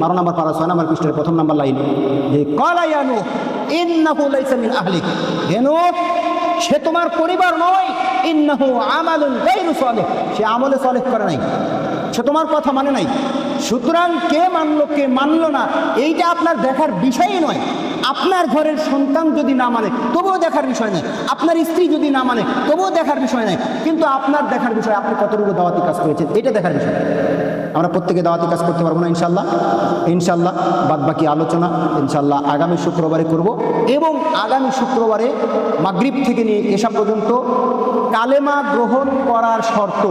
12 নম্বর পারা 6 নম্বর পৃষ্ঠার 1 নম্বর লাইন, যে ক্বালা ইয়া নূহ ইন্নাহু লাইসা মিন আহলিক, হে নূহ সে তোমার পরিবার নয়, ইন্নাহু আমালুন গায়রু সালিহ, সে আমলে সালেহ করে নাই, সে তোমার কথা মানে নাই। সুতরাং কে মানলো কে মানলো না এইটা আপনার দেখার বিষয়ই নয়। আপনার ঘরের সন্তান যদি না মানে তবুও দেখার বিষয় নয়, আপনার স্ত্রী যদি না মানে তবুও দেখার বিষয় নয়, কিন্তু আপনার দেখার বিষয় আপনি কতটুকু দাওয়াতি কাজ করেছেন, এটা দেখার বিষয়। আমরা প্রত্যেকে দাওয়াতি কাজ করতে পারবো না ইনশাল্লাহ। ইনশাল্লাহ বাদ বাকি আলোচনা ইনশাল্লাহ আগামী শুক্রবারে করব, এবং আগামী শুক্রবারে মাগরিব থেকে নিয়ে এসা পর্যন্ত কালেমা গ্রহণ করার শর্ত,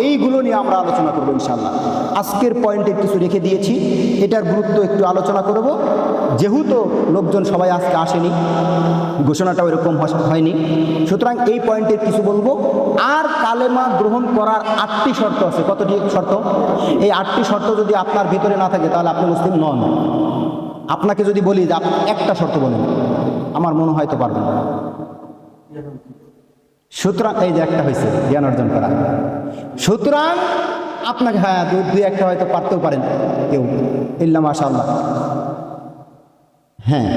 এইগুলো নিয়ে আমরা আলোচনা করবো ইনশাল্লাহ। আজকের পয়েন্টে কিছু রেখে দিয়েছি, এটার গুরুত্ব একটু আলোচনা করব। যেহেতু লোকজন সবাই আজকে আসেনি, ঘোষণাটাও এরকম হয়নি, সুতরাং এই পয়েন্টের কিছু বলবো। আর কালেমা গ্রহণ করার 8টি শর্ত আছে। কতটি শর্ত? এই 8টি শর্ত যদি আপনার ভিতরে না থাকে তাহলে আপনি মুসলিম নন। আপনাকে যদি বলি যে আপনি একটা শর্ত বলেন, আমার মনে হয় তো পারবেন। সুতরাং এই যে একটা হয়েছে জ্ঞান অর্জন করা, সুতরাং আপনাকে হ্যাঁ দুই একটা হয়তো পারতেও পারেন কেউ, ইল্লা মাশাআল্লাহ। হ্যাঁ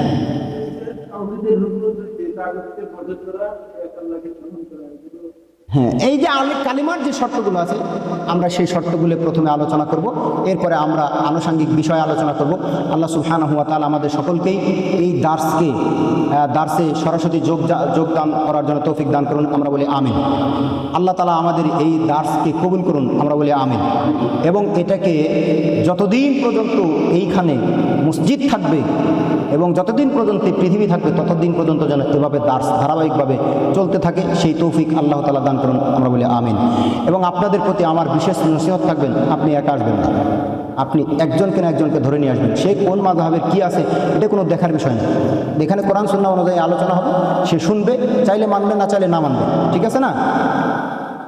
হ্যাঁ, এই যে কালিমার যে শর্তগুলো আছে আমরা সেই শর্তগুলো প্রথমে আলোচনা করব, এরপরে আমরা আনুষঙ্গিক বিষয় আলোচনা করব। আল্লাহ সুবহানাহু ওয়া তাআলা আমাদের সকলকেই এই দার্সে সরাসরি যোগদান করার জন্য তৌফিক দান করুন, আমরা বলি আমিন। আল্লাহ তাআলা আমাদের এই দার্সকে কবুল করুন, আমরা বলি আমিন। এবং এটাকে যতদিন পর্যন্ত এইখানে মসজিদ থাকবে এবং যতদিন পর্যন্ত পৃথিবী থাকবে ততদিন পর্যন্ত যেন এভাবে দার্স ধারাবাহিকভাবে চলতে থাকে, সেই তৌফিক আল্লাহ তাআলা দান করুন, আমরা বলি আমিন। এবং আপনাদের প্রতি আমার বিশেষ নসিহত থাকবেন, আপনি একা আসবেন না, আপনি একজনকে না একজনকে ধরে নিয়ে আসবেন। সে কোন মাযহাবের কি আছে এটা কোনো দেখার বিষয় না, এখানে কোরআন সুন্নাহ অনুযায়ী আলোচনা হবে, সে শুনবে, চাইলে মানবে, না চাইলে না মানবে, ঠিক আছে না?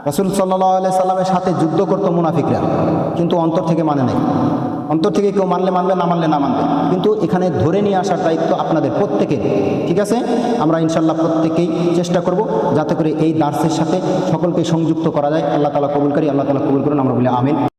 রাসূল সাল্লাল্লাহু আলাইহি সাল্লামের সাথে যুদ্ধ করতো মুনাফিকরা, কিন্তু অন্তর থেকে মানে নাই। অন্তর থেকে কেউ মানলে মানবে, না মানলে না মানবে, কিন্তু এখানে ধরে নিয়ে আসার দায়িত্ব আপনাদের প্রত্যেকের, ঠিক আছে? আমরা ইনশাআল্লাহ প্রত্যেকেই চেষ্টা করব যাতে করে এই দার্সের সাথে সকলকে সংযুক্ত করা যায়। আল্লাহ তাআলা কবুল করি, আল্লাহ তাআলা কবুল করুন, আমরা বলি আমিন।